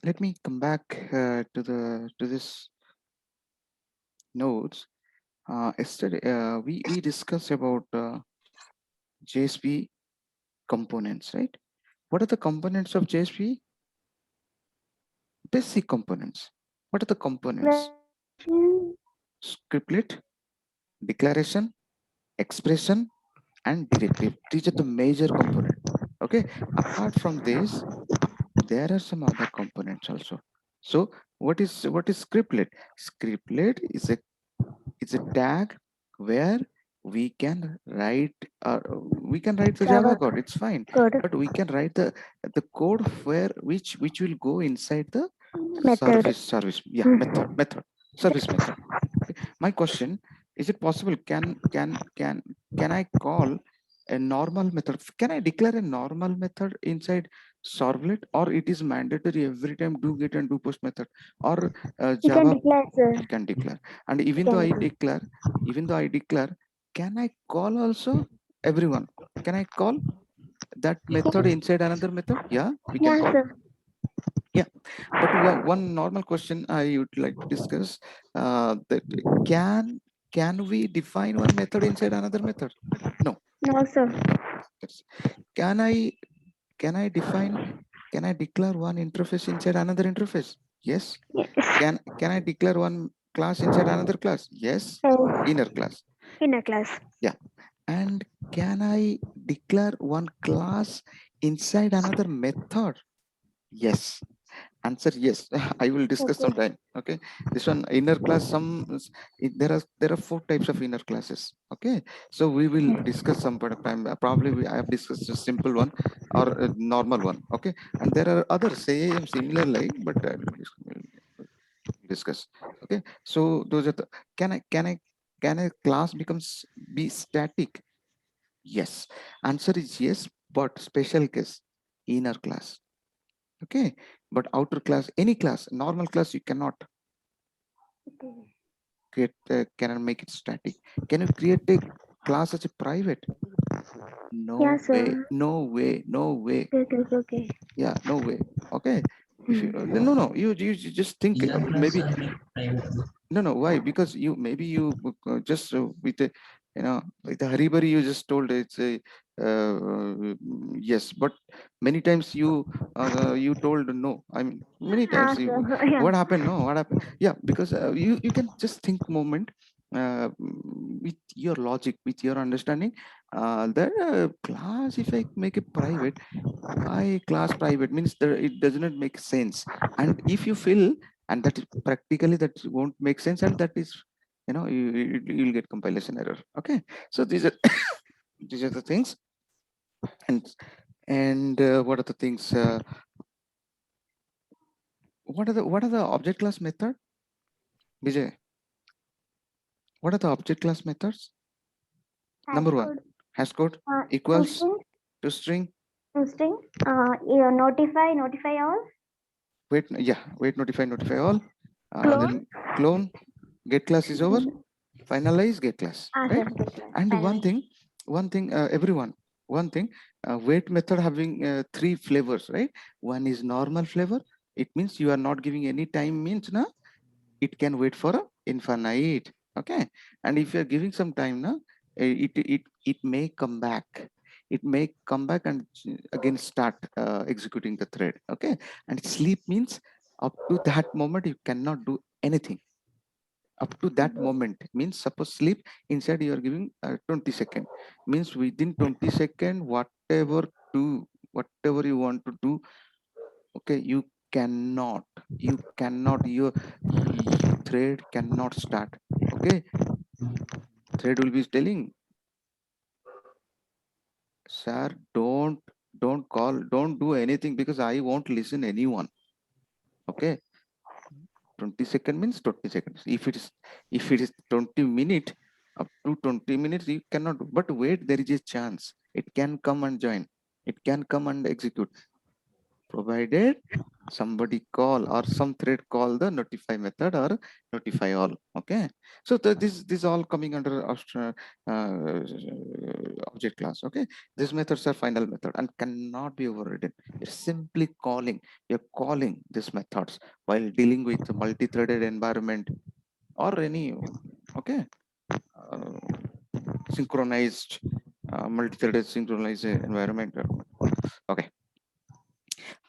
let me come back to this notes. Yesterday, we discussed about JSP components, right? What are the components of JSP? Basic components. What are the components? Declaration. Scriptlet, declaration, expression, and directive. These are the major component. Okay. Apart from this, there are some other components also. So what is scriptlet? Scriptlet is a tag where we can write we can write the Java Java code. It's fine, code but we can write the code where which will go inside the method. service, yeah, Hmm. method, service method. Okay. My question, is it possible, can I call a normal method? Can I declare a normal method inside servlet, or it is mandatory every time do get and do post method, or You can Java declare, sir. can declare? And You even though can I declare. declare, even though I declare, can I call also everyone? Can I call that method inside another method? Yeah, we can Yeah, call. sir. Yeah, but one normal question I would like to discuss, that can we define one method inside another method? No, No, sir. no. That's, can I can I define can I declare one interface inside another interface? Yes. Yes. Can I declare one class inside another class? Yes. Oh, Inner class. in a class. Yeah. And can I declare one class inside another method? Yes. Answer yes. I will discuss Okay. sometime. Okay. This one inner class. There are four types of inner classes. Okay. So we will discuss some point of time. Probably I have discussed a simple one or a normal one. Okay. And there are others same similar like, but we'll discuss. Okay. So those are the, can a class becomes be static? Yes. Answer is yes, but special case, inner class. Okay. But outer class, any class, normal class, you cannot Okay. create, cannot make it static. Can you create a class as a private? Yeah, No way, sir. no way, no way. Okay, okay, okay. Yeah, no way. Okay. If you, Hmm. no, you just think, Inner class maybe, are like private. no, why? Because you, maybe you just with a, with a hurry you just told it's a, yes, but many times you told no. I mean, many Ah, times sir. you, Yeah. what happened? No, what happened? Yeah, because you can just think moment, with your logic, with your understanding, that class, if I make it private, why class private means that it does not make sense. And if you feel, and that is practically that won't make sense, and that is, you'll get compilation error. Okay. So these are these are the things. And what are the things, what are the object class method, Vijay? What are the object class methods? Hash Number one, code. hash code equals Instinct. to string. Instinct. Yeah, notify all. Wait, yeah, wait, notify all. Clone. Then clone, get class is over, Hmm. finalize, get class, Ah, sir. right? Get class. And Finally. one thing, everyone, one thing, wait method having three flavors, right? One is normal flavor. It means you are not giving any time, means na, it can wait for a infinite. Okay. And if you are giving some time na, it may come back, and again start executing the thread. Okay. And sleep means up to that moment you cannot do anything. Up to that moment means, suppose sleep, inside you are giving 20 second, means within 20 second, whatever you want to do. Okay. You cannot thread cannot start. Okay. Thread will be telling, sir, don't call, don't do anything, because I won't listen anyone. Okay. 20 second means 20 seconds. If it is 20 minute, up to 20 minutes you cannot do. But wait, there is a chance it can come and join, it can come and execute, provided somebody call or some thread call the notify method or notify all. Okay, so this all coming under object class. Okay, these methods are final method and cannot be overridden. You're simply calling, you're calling these methods while dealing with a multi-threaded environment or any, okay, uh, synchronized multi-threaded synchronized environment. Okay,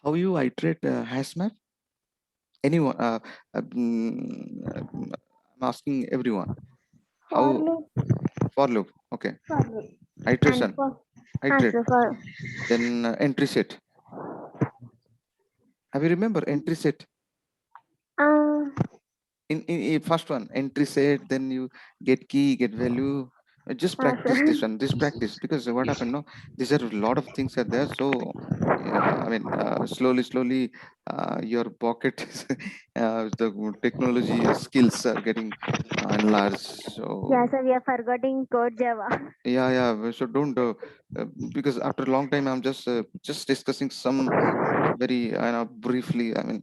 how you iterate hash map? Anyone? I'm asking everyone. For How loop. for loop? Okay, For loop. And iteration, for iterate. answer for Then entry set. Have you remember entry set? uh, In first one, entry set. Then you get key, get value. Just practice answer. this one. Just practice because what happened? No, these are a lot of things are there. So I mean, slowly, your pocket, the technology skills are getting enlarged. Yeah, So so we are forgetting code Java. yeah. So don't because after a long time, I'm just discussing some very briefly. I mean,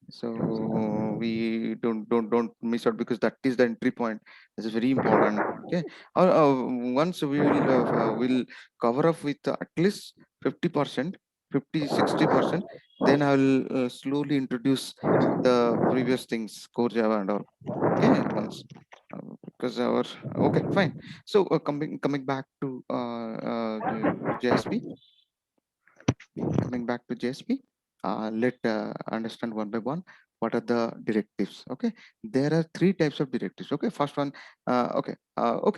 so we don't miss out because that is the entry point. It's very important. Okay, once we'll cover up with at least 50%, 50-60%, then I will slowly introduce the previous things, core Java and all. Okay, once because our okay, fine. So coming back to the JSP, coming back to JSP, let understand one by one what are the directives. Okay, there are three types of directives. Okay, first one, okay.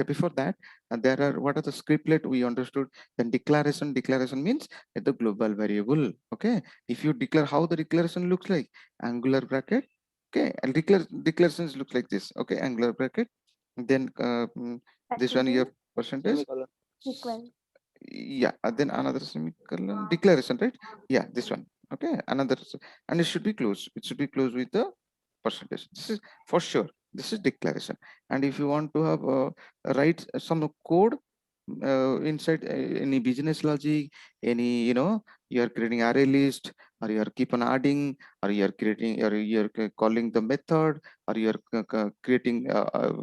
Before that, there are what are the scriptlet we understood. Then declaration. Declaration means the global variable. Okay, if you declare how the declaration looks like, angular bracket. Okay, and declarations looks like this. Okay, angular bracket. Then this one you Percentage have percentage, equal. yeah, then another semicolon declaration, right? Yeah, this one. Okay, another and it should be closed, it should be closed with the percentage. This is for sure, this is declaration. And if you want to have write some code inside any business logic, any, you are creating array list, or you are keep on adding, or you are creating, or you are calling the method, or you are creating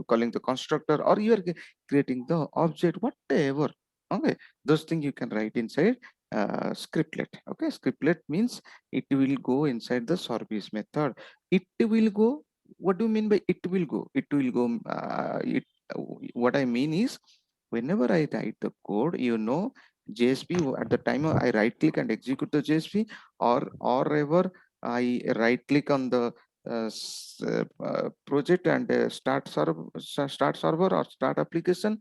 calling the constructor, or you are creating the object, whatever. Okay, those things you can write inside scriptlet. Okay, scriptlet means it will go inside the service method. It will go. What do you mean by it will go? It will go. What I mean is, whenever I write the code, JSP at the time I right click and execute the JSP, or ever I right click on the project and start server or start application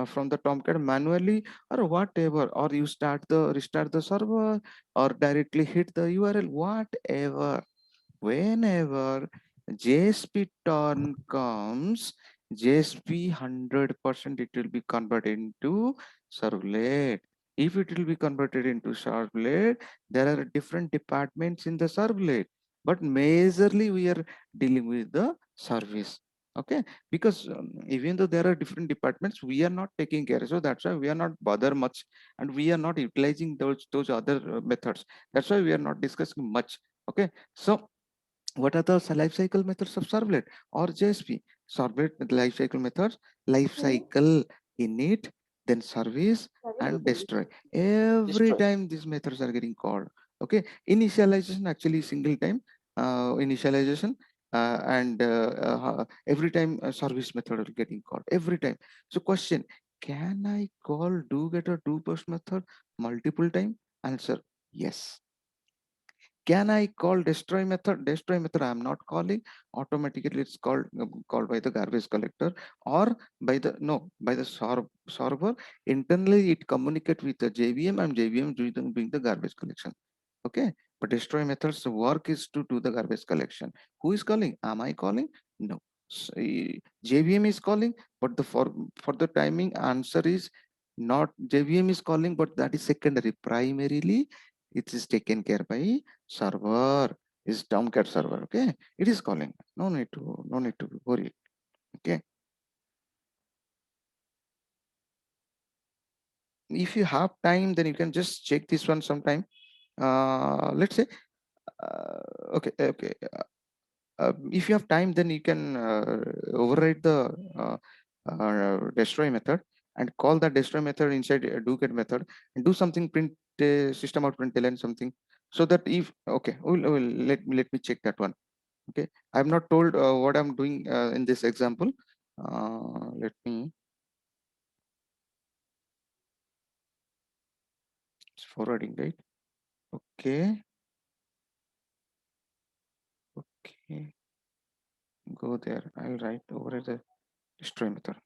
from the Tomcat manually, or whatever, or you restart the server, or directly hit the URL, whatever. Whenever JSP turn comes, JSP 100% it will be converted into servlet. If it will be converted into servlet, there are different departments in the servlet, but majorly we are dealing with the service. Okay, because even though there are different departments, we are not taking care, so that's why we are not bother much, and we are not utilizing those other methods. That's why we are not discussing much. Okay, so what are the life cycle methods of servlet or JSP? Servlet life cycle methods, life Hmm. cycle, init, then service and destroy. Every time these methods are getting called. Okay, initialization actually single time initialization, and every time a service method are getting called every time. So question: can I call do get or do post method multiple time? Answer: yes. Can I call destroy method? Destroy method I am not calling. Automatically it's called by the garbage collector, or by the no by the server. Internally it communicate with the JVM, and JVM doing the garbage collection. Okay, but destroy methods work is to do the garbage collection. Who is calling? Am I calling? No. JVM is calling, but for the timing answer is not JVM is calling, but that is secondary. Primarily it is taken care by server, is Tomcat server. Okay, it is calling. No need to be worried. Okay, if you have time, then you can just check this one sometime. let's say, okay, okay. If you have time, then you can override the destroy method and call that destroy method inside do get method and do something print system out println something, so that if okay, let me check that one. Okay, I'm not told what I'm doing in this example. Let me, it's forwarding, right? Okay, okay, go there. I'll write over the destroy method.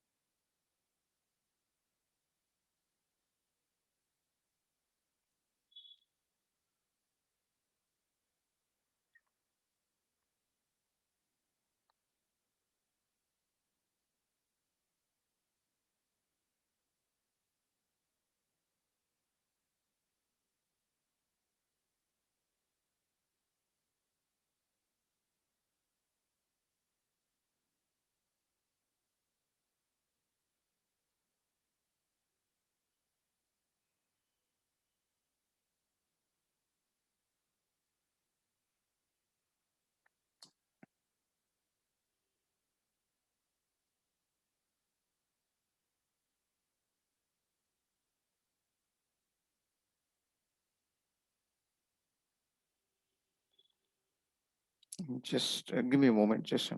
Just give me a moment. Just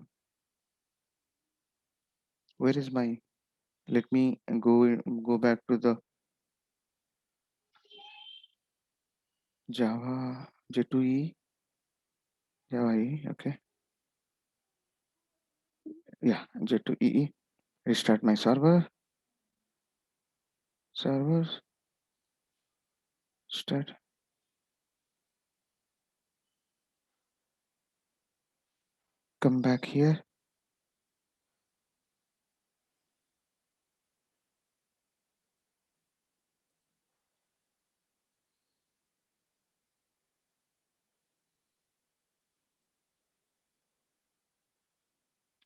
where is my, let me go back to the Java J2E, Java E. Okay, yeah, J2EE. Restart my servers, start. Come back here.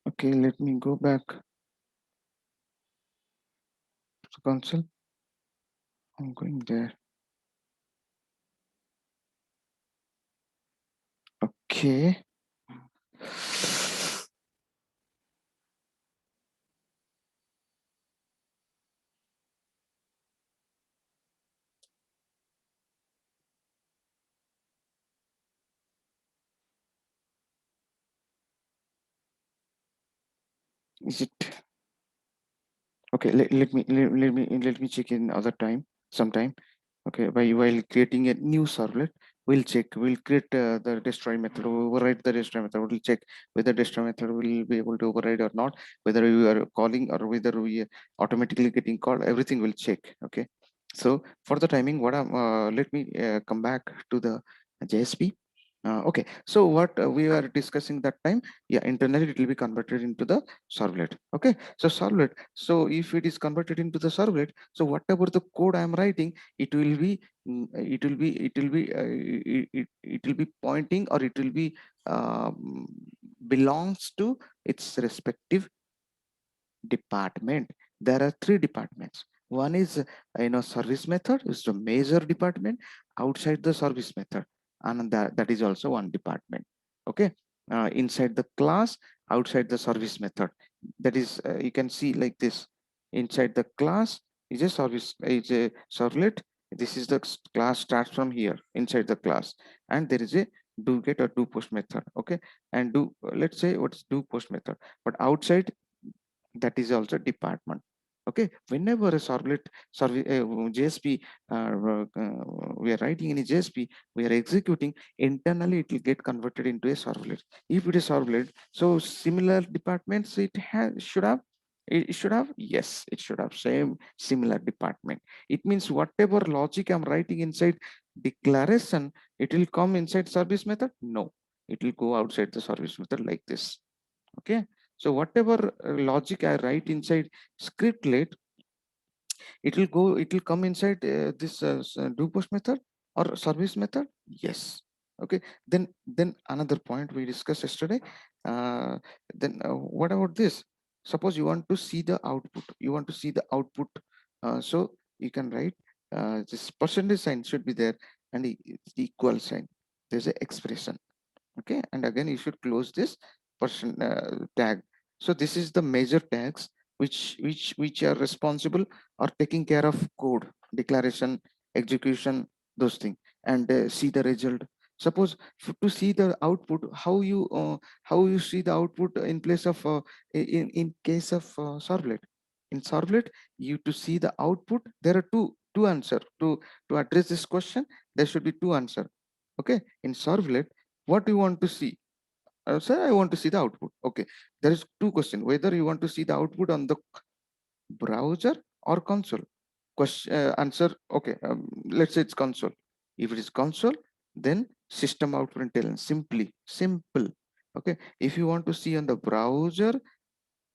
Okay, let me go back to the console. I'm going there. Okay. Is it okay? Let me check in other time, sometime. Okay, while creating a new servlet, we'll check. We'll create the destroy method, override the destroy method. We'll check whether destroy method will be able to override or not, whether we are calling or whether we are automatically getting called. Everything will check. Okay. So for the timing, what I'm let me come back to the JSP. Okay, so what we were discussing that time, yeah, internally it will be converted into the servlet. Okay, so servlet. So if it is converted into the servlet, so whatever the code I am writing, it will be, it will be pointing, or it will be belongs to its respective department. There are three departments. One is service method is the major department outside the service method, and that is also one department. Okay, inside the class, outside the service method, that is you can see like this. Inside the class is a service, is a servlet. This is the class starts from here inside the class, and there is a do get or do post method. Okay, and do, let's say what's do post method, but outside that is also department. Okay, whenever a servlet service JSP, we are writing any JSP, we are executing internally, it will get converted into a servlet. If it is servlet, so similar departments it has should have, it should have, yes, it should have same similar department. It means whatever logic I'm writing inside declaration, it will come inside service method. No, it will go outside the service method like this. Okay, so whatever logic I write inside scriptlet, it will come inside this do post method or service method. Yes. Okay, then another point we discussed yesterday, uh, then what about this? Suppose you want to see the output, you want to see the output, so you can write this percentage sign should be there. and it's equal sign. There's an expression. Okay, and again you should close this person tag. So this is the major tags which are responsible or taking care of code declaration, execution, those things. And see the result. Suppose to see the output, how you see the output in place of in case of servlet. In servlet, you to see the output, there are two answer. To address this question, there should be two answer. Okay, in servlet, what do you want to see? Sir, I want to see the output. Okay, there is two questions: whether you want to see the output on the browser or console. Question answer. Okay, let's say it's console. If it is console, then system out println simply simple. Okay, if you want to see on the browser,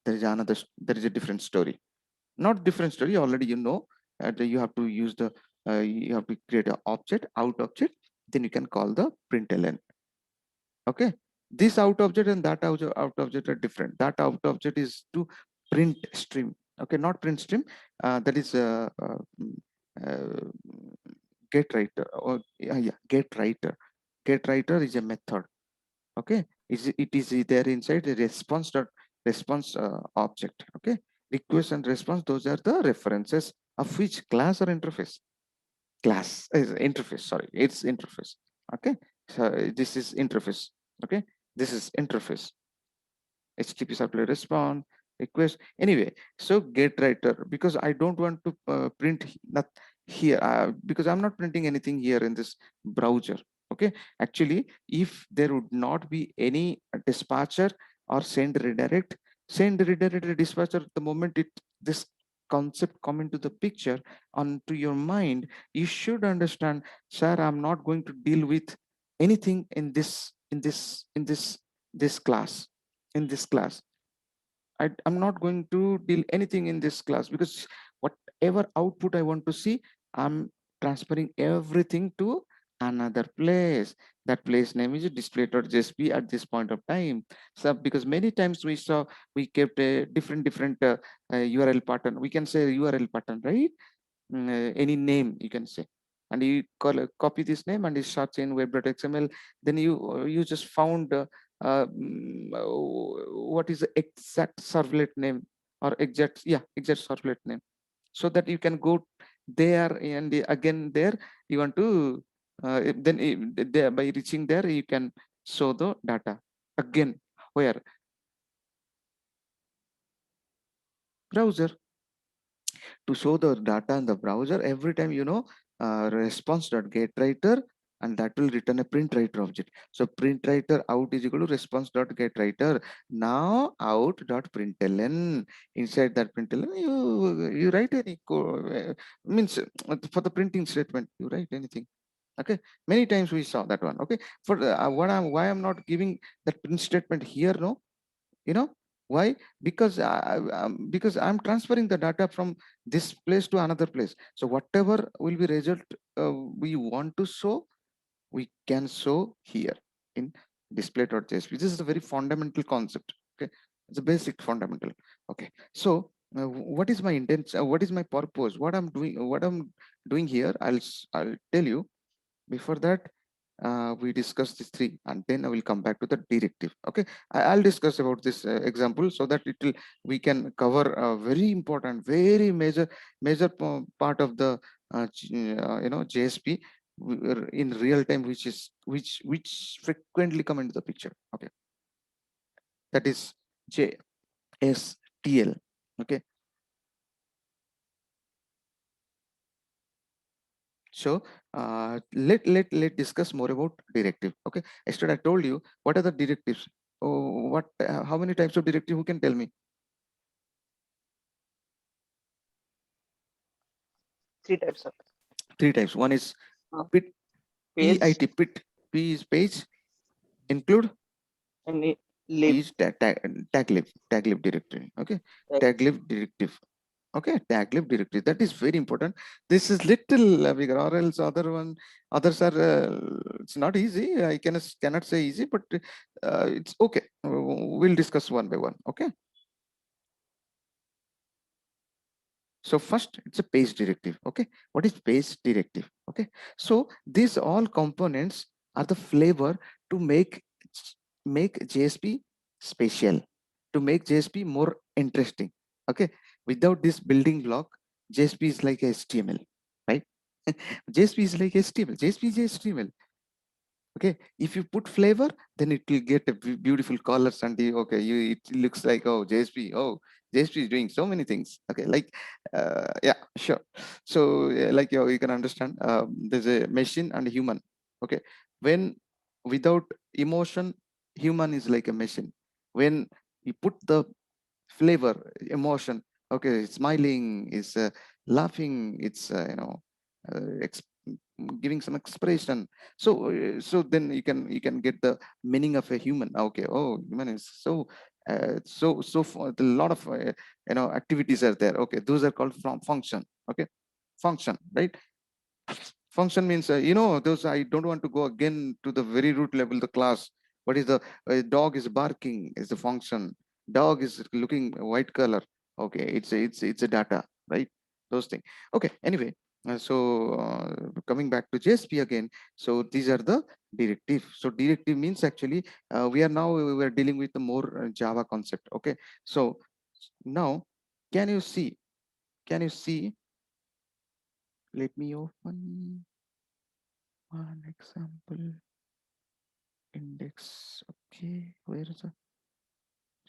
there is another. There is a different story. Not different story. Already you know. You have to use the. You have to create an object, out object. Then you can call the println. Okay, this out object and that out object are different. That out object is to print stream. Okay, not print stream. That is uh, get writer, or yeah, get writer. Get writer is a method. Okay, it is there inside the response object. Okay, request and response, those are the references of which class or interface. Class is interface, sorry, it's interface. Okay, so this is interface. Okay, this is interface. HTTP supply response request. Anyway, so get writer, because I don't want to print not here because I'm not printing anything here in this browser. Okay, actually, if there would not be any dispatcher or send redirect dispatcher, the moment it this concept come into the picture onto your mind, you should understand, sir, I'm not going to deal with anything in this class. In this class, I'm not going to deal anything in this class, because whatever output I want to see, I'm transferring everything to another place. That place name is display.jsp at this point of time. So because many times we kept a different URL pattern. We can say URL pattern, right? Any name you can say, and you copy this name and you search in web.xml. Then you just found what is the exact servlet name, or exact servlet name, so that you can go there, and again there you want to then there, by reaching there, you can show the data again. Where? Browser. To show the data in the browser, every time response.getWriter, and that will return a print writer object. So print writer out is equal to response.getWriter. Now out.println. Inside that println, you write any means for the printing statement, you write anything. Okay, many times we saw that one. Okay, for why I'm not giving that print statement here, no, you know why? Because because I'm transferring the data from this place to another place. So whatever will be result we want to show, we can show here in display.jsp. This is a very fundamental concept. Okay, it's a basic fundamental. Okay, so what is my intent, what is my purpose, what I'm doing here, I'll tell you. Before that, we discuss these three, and then I will come back to the directive. Okay, I'll discuss about this example, so that it will we can cover a very important, very major part of the JSP in real time, which frequently come into the picture. Okay, that is JSTL. Okay, so let discuss more about directive. Okay, yesterday I told you what are the directives. Oh, what how many types of directive? Who can tell me? Three types of Three types. One is uh, pit, page PIT, pit. P is page. Include. and T lib. is taglib directory. Okay, Like, taglib directive. Okay, taglib directory. That is very important. This is little bigger, or else others are. It's not easy. I cannot say easy, but it's okay. We'll discuss one by one. Okay. So first, it's a page directive. Okay, what is page directive? Okay, so these all components are the flavor to make JSP special, to make JSP more interesting. Okay, without this building block, JSP is like HTML, right? JSP is like HTML. JSP is HTML. Okay, if you put flavor, then it will get a beautiful colors and the okay, it looks like, oh, JSP, oh, JSP is doing so many things. Okay, like yeah, sure. So like you can understand, there's a machine and a human. Okay, when without emotion, human is like a machine. When you put the flavor, emotion, okay, smiling, is laughing, it's giving some expression. So so then you can get the meaning of a human. Okay, oh, human is so a lot of activities are there. Okay, those are called from function. Okay, function, right? Function means those. I don't want to go again to the very root level, the class. What is the dog is barking is the function. Dog is looking white color. Okay, it's a data, right? Those things. Okay, anyway, coming back to JSP again. So these are the directive. So directive means actually we are dealing with the more Java concept. Okay, so now can you see, let me open one example. Index. Okay, where is the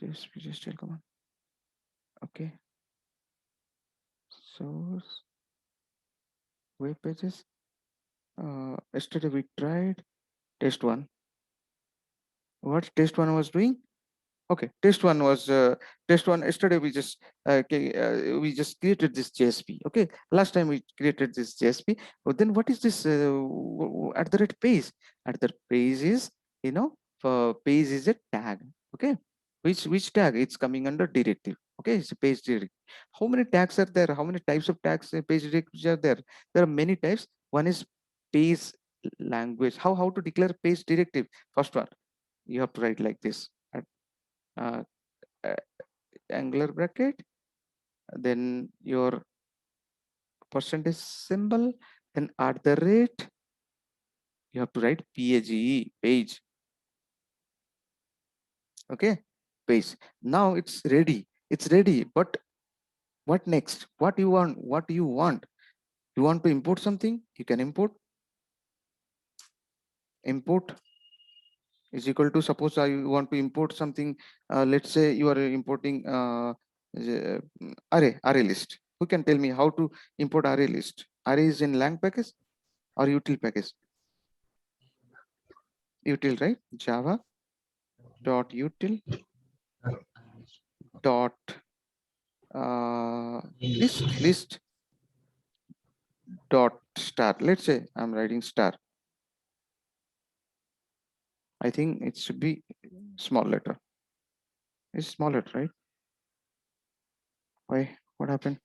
just tell, come on. Okay, source, web pages. Yesterday we tried test one. What test one was doing? Okay, test one was test one. Yesterday we just created this JSP. Okay, last time we created this JSP. But then what is this at the rate page? At the page is for page is a tag. Okay, which tag? It's coming under directive. Okay, it's a page directive. How many tags are there? How many types of tags page directives are there? There are many types. One is page language. How to declare page directive? First one, you have to write like this. Uh, angular bracket, then your percentage symbol, then at the rate, you have to write PAGE, page. Okay, page. Now it's ready. It's ready. But what next? What you want? What you want? You want to import something? You can import. Import is equal to, suppose I want to import something. Let's say you are importing array list. Who can tell me how to import array list? Array is in lang package or util package? Util, right? Java dot util dot list dot star. Let's say I'm writing star. I think it should be small letter. It's small letter, right? Why? What happened?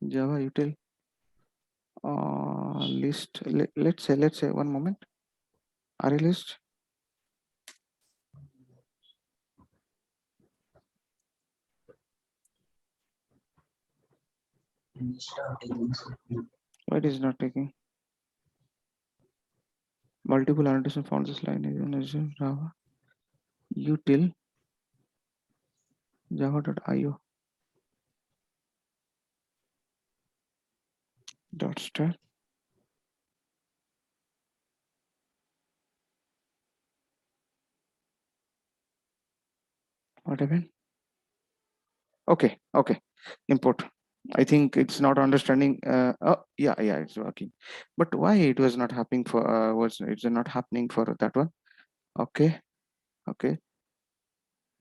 Java util list. Let's say one moment. Array list. Why it is not taking? Multiple annotation found this line is in Azure Java util java.io dot star. What happened? Okay, import. I think it's not understanding. Oh, yeah, it's working. But why it was not happening for it's not happening for that one? Okay,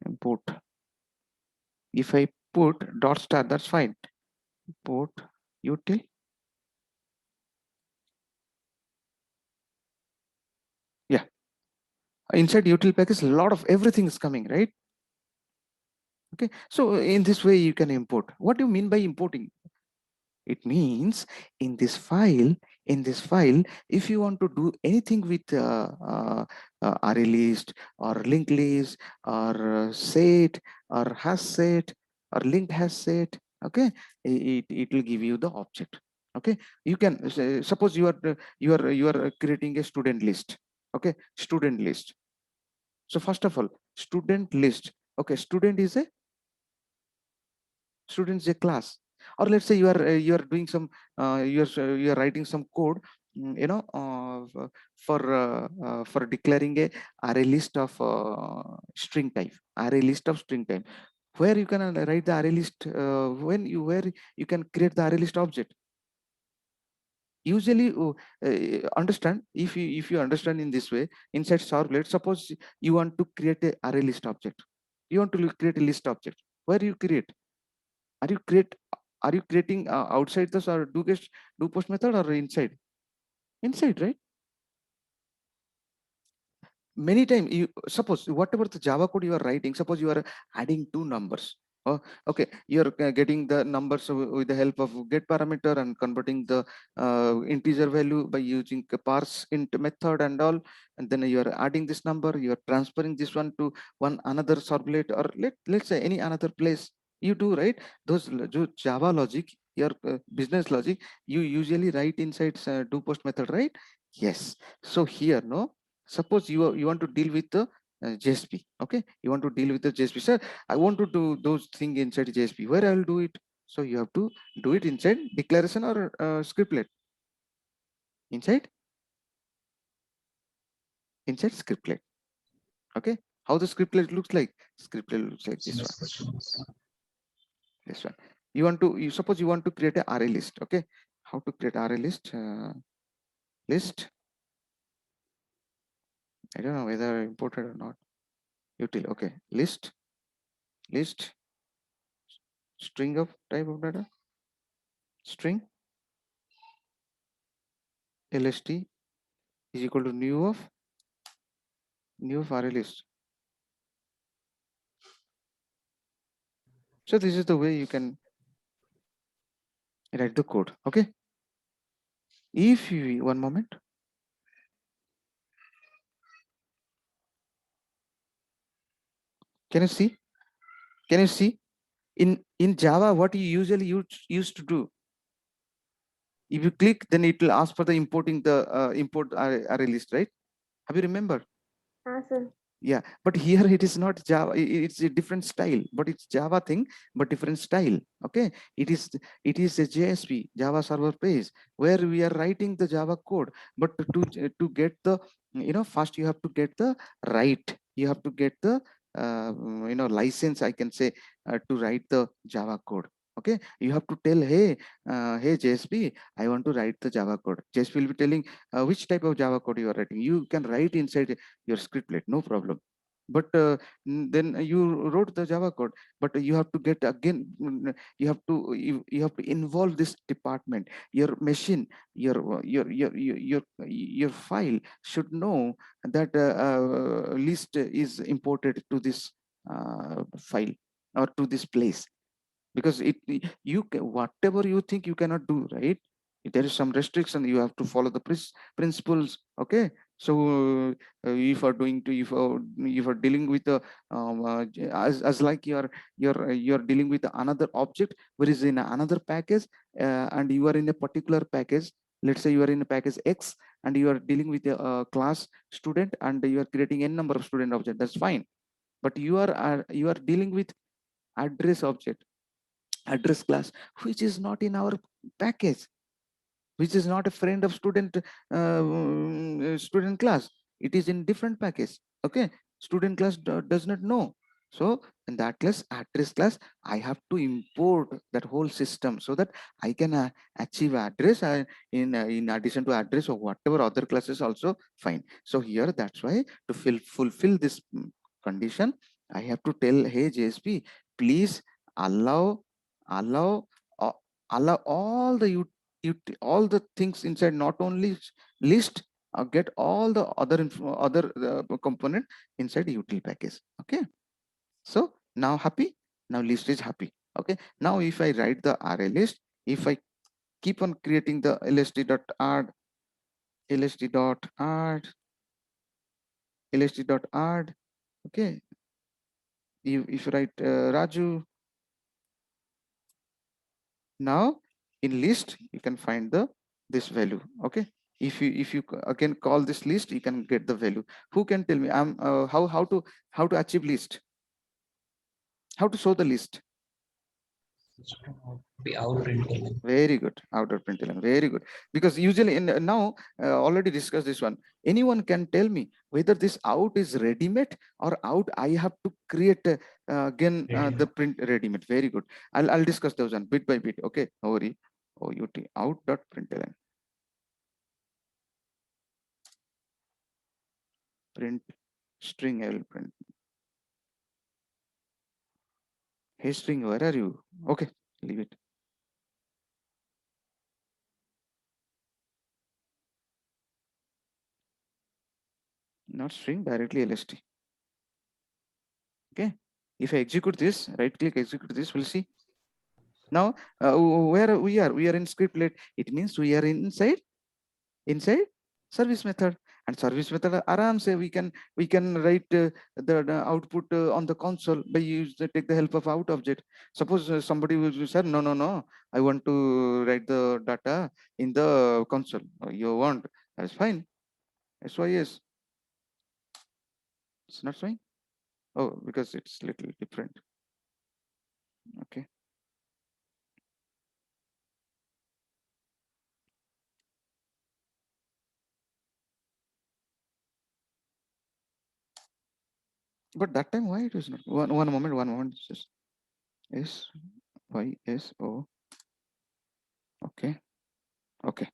import. If I put dot star, that's fine. Import util. Yeah, inside util package, a lot of everything is coming, right? Okay, so in this way you can import. What do you mean by importing? It means in this file, In this file, if you want to do anything with array list or linked list or set or hash set or linked hash set, okay, it will give you the object. Okay, you can suppose you are creating a student list. Okay, student list. So first of all, student list. Okay, student is a class. Or let's say you are doing some you are writing some code, for declaring a array list of string type, where you can write the array list, where you can create the array list object. Usually understand, if you understand in this way, inside Servlet, suppose you want to create a array list object, you want to create a list object. Where you create? Are you create are you creating outside this or do post method or inside? Inside, right? Many times you suppose whatever the Java code you are writing, suppose you are adding two numbers. Oh, okay, you're getting the numbers with the help of get parameter and converting the integer value by using a parse int method and all, and then you are adding this number, you are transferring this one to one another servlet, or let's say any another place you do, right? Those Java logic, your business logic, you usually write inside do post method, right? Yes. So here, no, suppose you want to deal with the JSP. Okay, you want to deal with the JSP, sir. I want to do those things inside JSP. Where I will do it? So you have to do it inside declaration or scriptlet. Inside scriptlet. Okay, how the scriptlet looks like? Scriptlet looks like this one. This one. You suppose you want to create an array list. Okay, how to create array list? List. I don't know whether imported or not. Util. Okay, list string of type of data, string lst is equal to new of array list. So this is the way you can write the code. Okay, if you, one moment, can you see in Java what you usually used to do? If you click, then it will ask for the importing the import array list, right? Have you remembered? Sir. Yeah, but here it is not Java, it's a different style, but it's Java thing, but different style. Okay, it is a JSP, Java server page, where we are writing the Java code. But to get the, first you have to get the right, you have to get the license, I can say, to write the Java code. Okay, you have to tell, hey, hey JSP, I want to write the Java code. JSP will be telling which type of Java code you are writing. You can write inside your scriptlet, no problem. But then you wrote the Java code, but you have to get again, you have to involve this department. Your machine, your file should know that list is imported to this file or to this place, because whatever you think you cannot do, right? There is some restriction, you have to follow the principles. Okay, so if are doing to if are dealing with the as like you're dealing with another object where is in another package, and you are in a particular package. Let's say you are in a package X and you are dealing with a class student and you are creating n number of student object, that's fine. But you are dealing with address object, address class, which is not in our package, which is not a friend of student class. It is in different package. Okay, student class does not know. So in that class, address class, I have to import that whole system so that I can achieve address in addition to address or whatever other classes also fine. So here, that's why to fulfill this condition, I have to tell, hey JSP, please allow allow uh, allow all the all the things inside, not only list, get all the other component inside util package. Okay, so now happy, now list is happy. Okay, now if I write the array list, if I keep on creating the lsd.add, lsd.add, lsd.add. Okay, if you write Raju, now in list you can find the this value. Okay, if you again call this list, you can get the value. Who can tell me how to achieve list, how to show the list? Be out println. Very good, outer println, very good. Because usually in now already discussed this one. Anyone can tell me whether this out is ready-made or out I have to create again the print ready-made. Very good. I'll discuss those one bit by bit. Okay, no worry. Out out.println, print string. I will print. Hey string, where are you? Okay, leave it. Not string, directly lst. Okay, if I execute this, right click, execute this, we'll see. Now where we are in scriptlet. It means we are inside service method, and service method aram say we can write the output on the console by take the help of out object. Suppose somebody will say no, I want to write the data in the console. You want, that's fine. That's why yes, it's not fine. Oh, because it's little different. Okay, but that time why it was not? One moment. Just S Y S O. Okay, okay.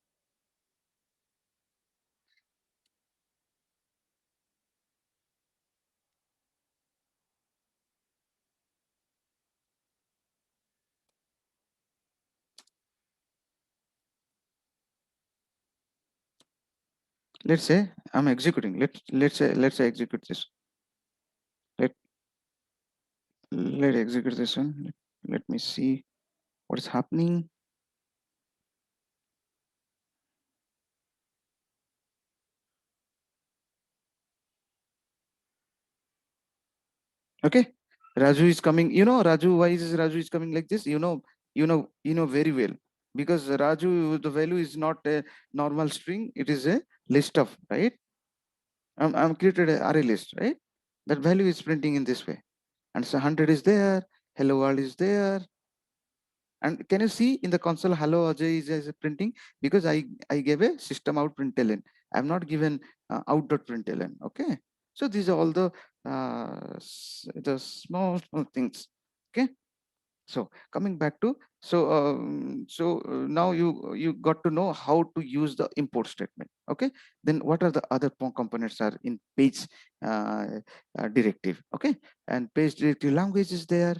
Let's say I'm executing. Let's say execute this. Let execute this one. Let me see what is happening. Okay, Raju is coming. You know Raju, why is Raju is coming like this? You know very well, because Raju, the value is not a normal string, it is a list of, right? I'm created an array list, right? That value is printing in this way, and so 100 is there, hello world is there. And can you see in the console hello Ajay is printing? Because I gave a system out println. I have not given out.println. Okay, so these are all the small things. Okay, so coming back to, now you got to know how to use the import statement. Okay, then what are the other components are in page directive? Okay, and page directive language is there.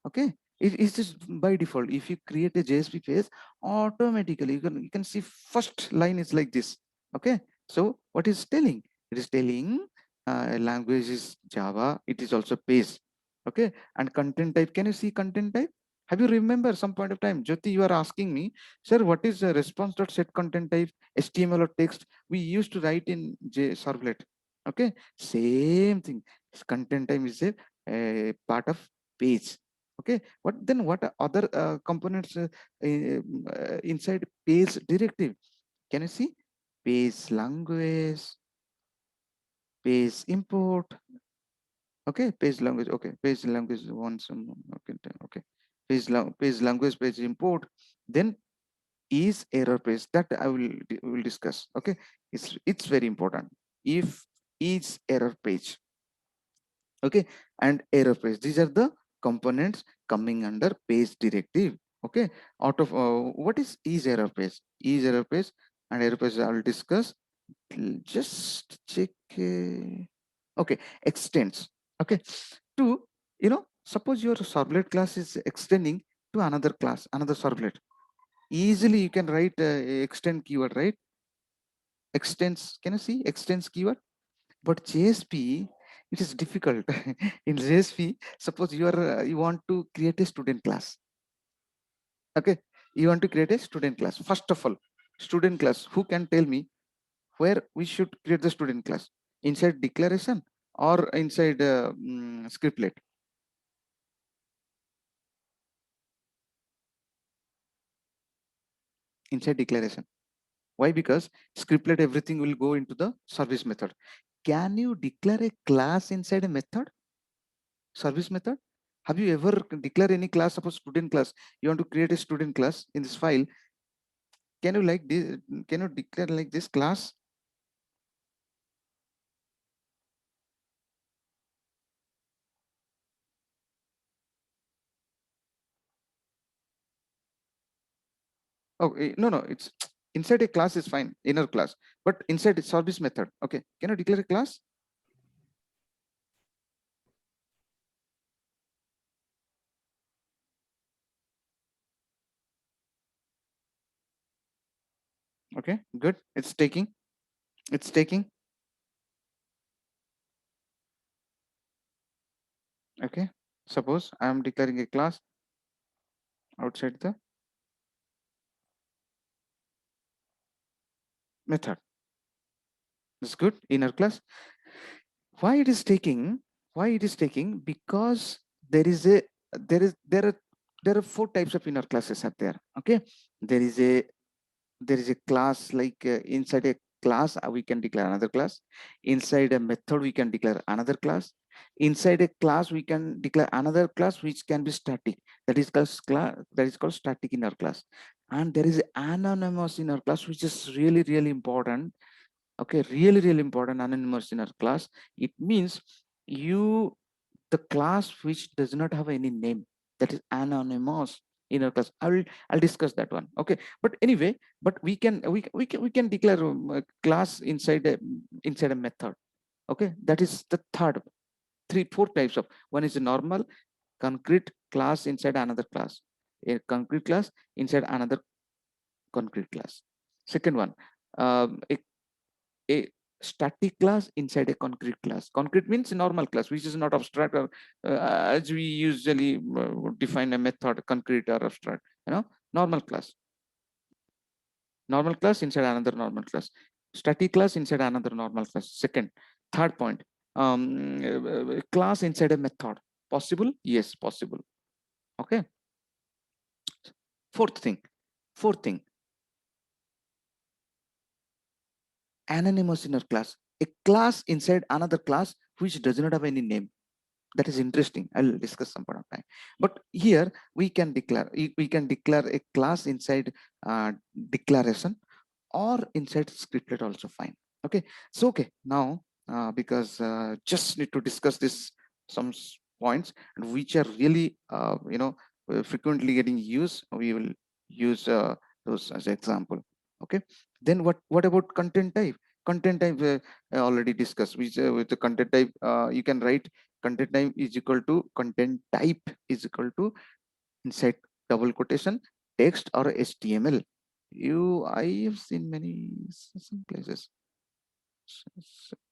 Okay, it's just by default. If you create a JSP page, automatically you can see first line is like this. Okay, so what is telling? It is telling language is Java. It is also page. Okay, and content type. Can you see content type? Have you remember some point of time, Jyoti, you are asking me, sir, what is the response.set content type, HTML or text? We used to write in servlet. Okay, same thing. Content type is a part of page. Okay, what are other components inside page directive? Can you see? Page language, page import. Okay, page language. Okay, page language once. Okay, page language, page import. Then is error page, that I will discuss. Okay, it's very important. If is error page. Okay, and error page. These are the components coming under page directive. Okay, out of what is error page? Is error page and error page I will discuss. Just check. Okay, extends. Okay, to suppose your servlet class is extending to another class, another servlet. Easily you can write extend keyword, right? Extends. Can you see extends keyword? But JSP, it is difficult. In JSP, suppose you want to create a student class. Okay, You want to create a student class. First of all, student class, who can tell me where we should create the student class? Inside declaration or inside scriptlet? Inside declaration. Why? Because scriptlet, everything will go into the service method. Can you declare a class inside a method? Service method? Have you ever declared any class? Suppose student class, you want to create a student class in this file. Can you like this? Can you declare like this class? Oh, no, it's inside a class is fine, inner class, but inside a service method. Okay, can you declare a class? Okay, good. It's taking. It's taking. Okay, suppose I am declaring a class outside the method. That's good. Inner class. Why it is taking? Why it is taking? Because there is a there are 4 types of inner classes are there. Okay, there is a class like inside a class we can declare another class. Inside a method we can declare another class. Inside a class we can declare another class which can be static. That is called static inner class. And there is anonymous inner class which is really important. Okay, really important. Anonymous inner class, it means you the class which does not have any name, that is anonymous inner class. I'll discuss that one. Okay, but anyway, but we can declare a class inside a method. Okay, that is the third. 4 types of. One is a normal concrete class inside another class, a concrete class inside another concrete class. Second one, a static class inside a concrete class. Concrete means normal class, which is not abstract or as we usually define a method, concrete or abstract. Normal class. Normal class inside another normal class. Static class inside another normal class. Second, third point, class inside a method. Possible? Yes, possible. Okay. Fourth thing. Anonymous inner class. A class inside another class which does not have any name. That is interesting. I'll discuss some point of time. But here we can declare a class inside declaration or inside scriptlet also fine. Okay, so okay, now because just need to discuss this some points which are really frequently getting used. We will use those as example. Okay, then what about content type? Content type I already discussed. With the content type, you can write content type is equal to content type is equal to inside double quotation text or HTML. I have seen many some places.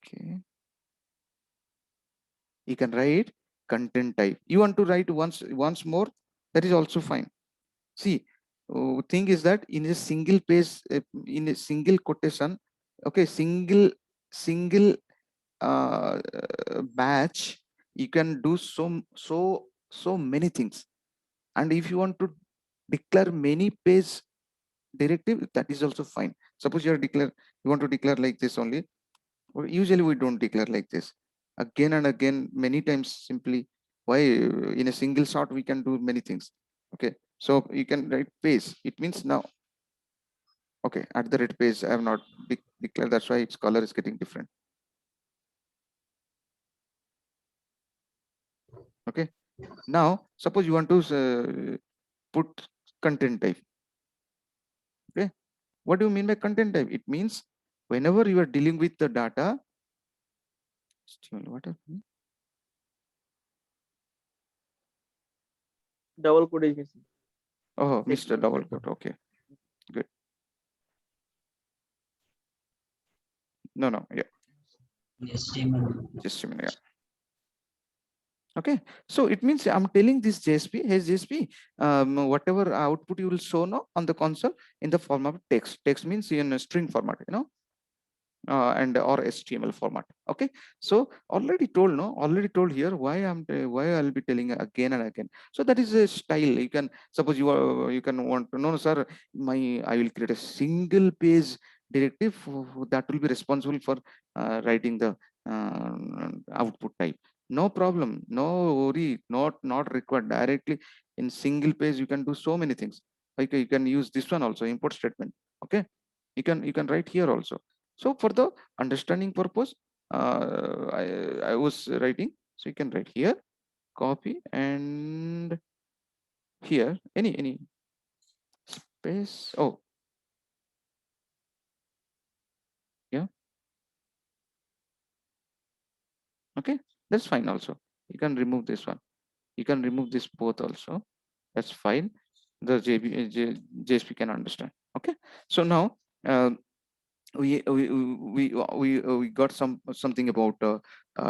Okay, you can write content type. You want to write once more, that is also fine. See, thing is that in a single page, in a single quotation, okay, single batch, you can do so many things. And if you want to declare many page directive, that is also fine. Suppose you want to declare like this only. Well, usually we don't declare like this again and again many times. Simply why in a single shot we can do many things. Okay, so you can write page. It means now, okay, at the red page I have not declared, that's why its color is getting different. Okay, now suppose you want to put content type. Okay, what do you mean by content type? It means whenever you are dealing with the data, what happened? Double code is missing. Oh, Mr. Double quote. Okay, good. No, yeah. Just a minute. Yeah. Okay, so it means I'm telling this JSP, hey JSP, whatever output you will show now on the console in the form of text. Text means in a string format, you know, and or HTML format. Okay, so already told, no, already told here why why I'll be telling again and again. So that is a style. You can suppose you can want to know, no, sir, I will create a single page directive that will be responsible for writing the output type. No problem, no worry, not required. Directly in single page, you can do so many things. Like you can use this one also, import statement. Okay, you can write here also. So for the understanding purpose, I was writing. So you can write here, copy, and here any space. Oh, yeah. Okay, that's fine also. You can remove this one. You can remove this both also. That's fine. The JSP can understand. Okay. So now uh, we got something about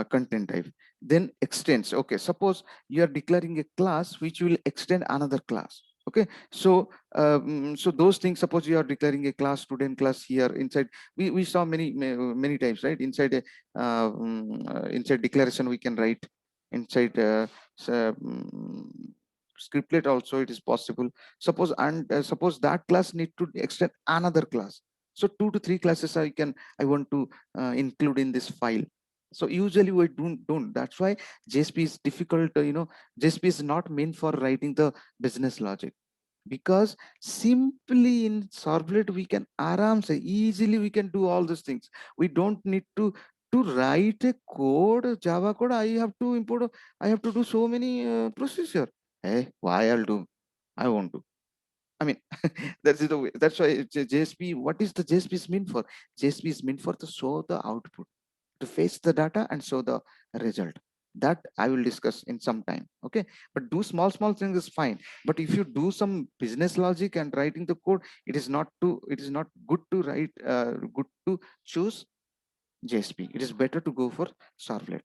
content type. Then extends. Okay, suppose you are declaring a class which will extend another class. Okay, so so those things, suppose you are declaring a class, student class, here inside we saw many times, right? Inside a inside declaration we can write, inside scriptlet also it is possible. Suppose, and suppose that class need to extend another class, so 2 to 3 classes I want to include in this file. So usually we don't. That's why JSP is difficult. JSP is not meant for writing the business logic, because simply in Servlet we can say easily we can do all these things. We don't need to write a code, Java code. I have to import. I have to do so many procedure. Hey, why I'll do? I won't do. I mean, that's the way. That's why JSP. What is the JSP is meant for? JSP is meant for to show the output, to face the data and show the result. That I will discuss in some time. Okay, but do small things is fine. But if you do some business logic and writing the code, it is not to. It is not good to write. Good to choose JSP. It is better to go for Servlet.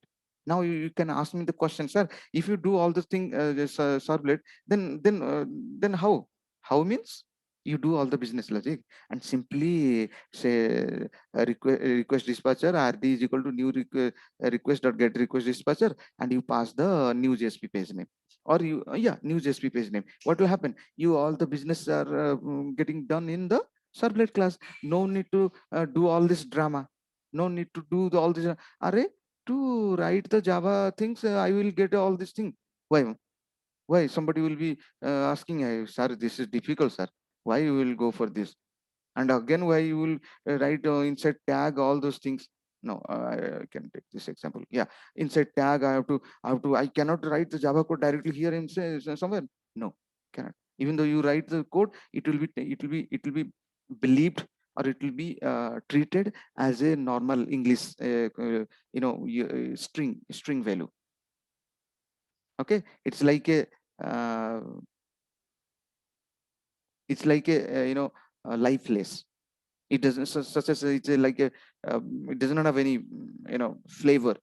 Now you can ask me the question, sir. If you do all the thing this Servlet, then how? How means you do all the business logic and simply say request dispatcher RD is equal to new request dot get request dispatcher, and you pass the new JSP page name, or you yeah, new JSP page name. What will happen? You all the business are getting done in the Servlet class. No need to do all this drama, no need to do all this array to write the Java things. I will get all this thing. Why somebody will be asking, sir, this is difficult, sir, why you will go for this? And again, why you will write inside tag all those things? No, I can take this example. Yeah, inside tag I cannot write the Java code directly here in somewhere. No, cannot. Even though you write the code, it will be believed, or it will be treated as a normal English string value. Okay, it's like a uh, lifeless. It doesn't, such as it's like a it does not have any flavor.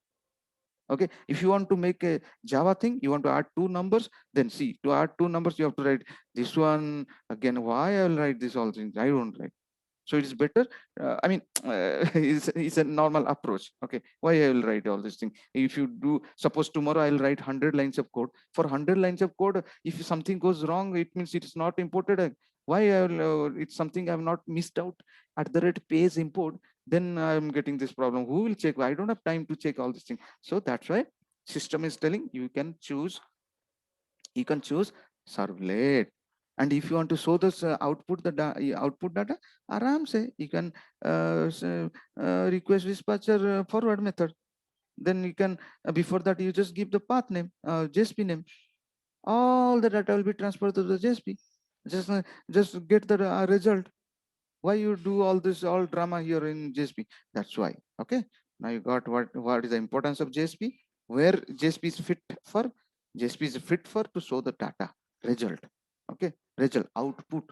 Okay, if you want to make a Java thing, you want to add two numbers, then see, to add two numbers you have to write this one again. Why I will write this all things? I don't write. So it is better. I mean, it's a normal approach. Okay, why I will write all this thing? If you do, suppose tomorrow I will write 100 lines of code. For 100 lines of code, if something goes wrong, it means it is not imported. Why I will, it's something I have not missed out at the rate page import. Then I am getting this problem. Who will check? I don't have time to check all these things. So that's why system is telling you can choose servlet. And if you want to show this output data, aram say you can request dispatcher forward method. Then you can before that you just give the path name, JSP name. All the data will be transferred to the JSP. Just get the result. Why you do all this all drama here in JSP? That's why. Okay, now you got what is the importance of JSP, where JSP is fit for. JSP is fit for to show the data result. Okay, result output.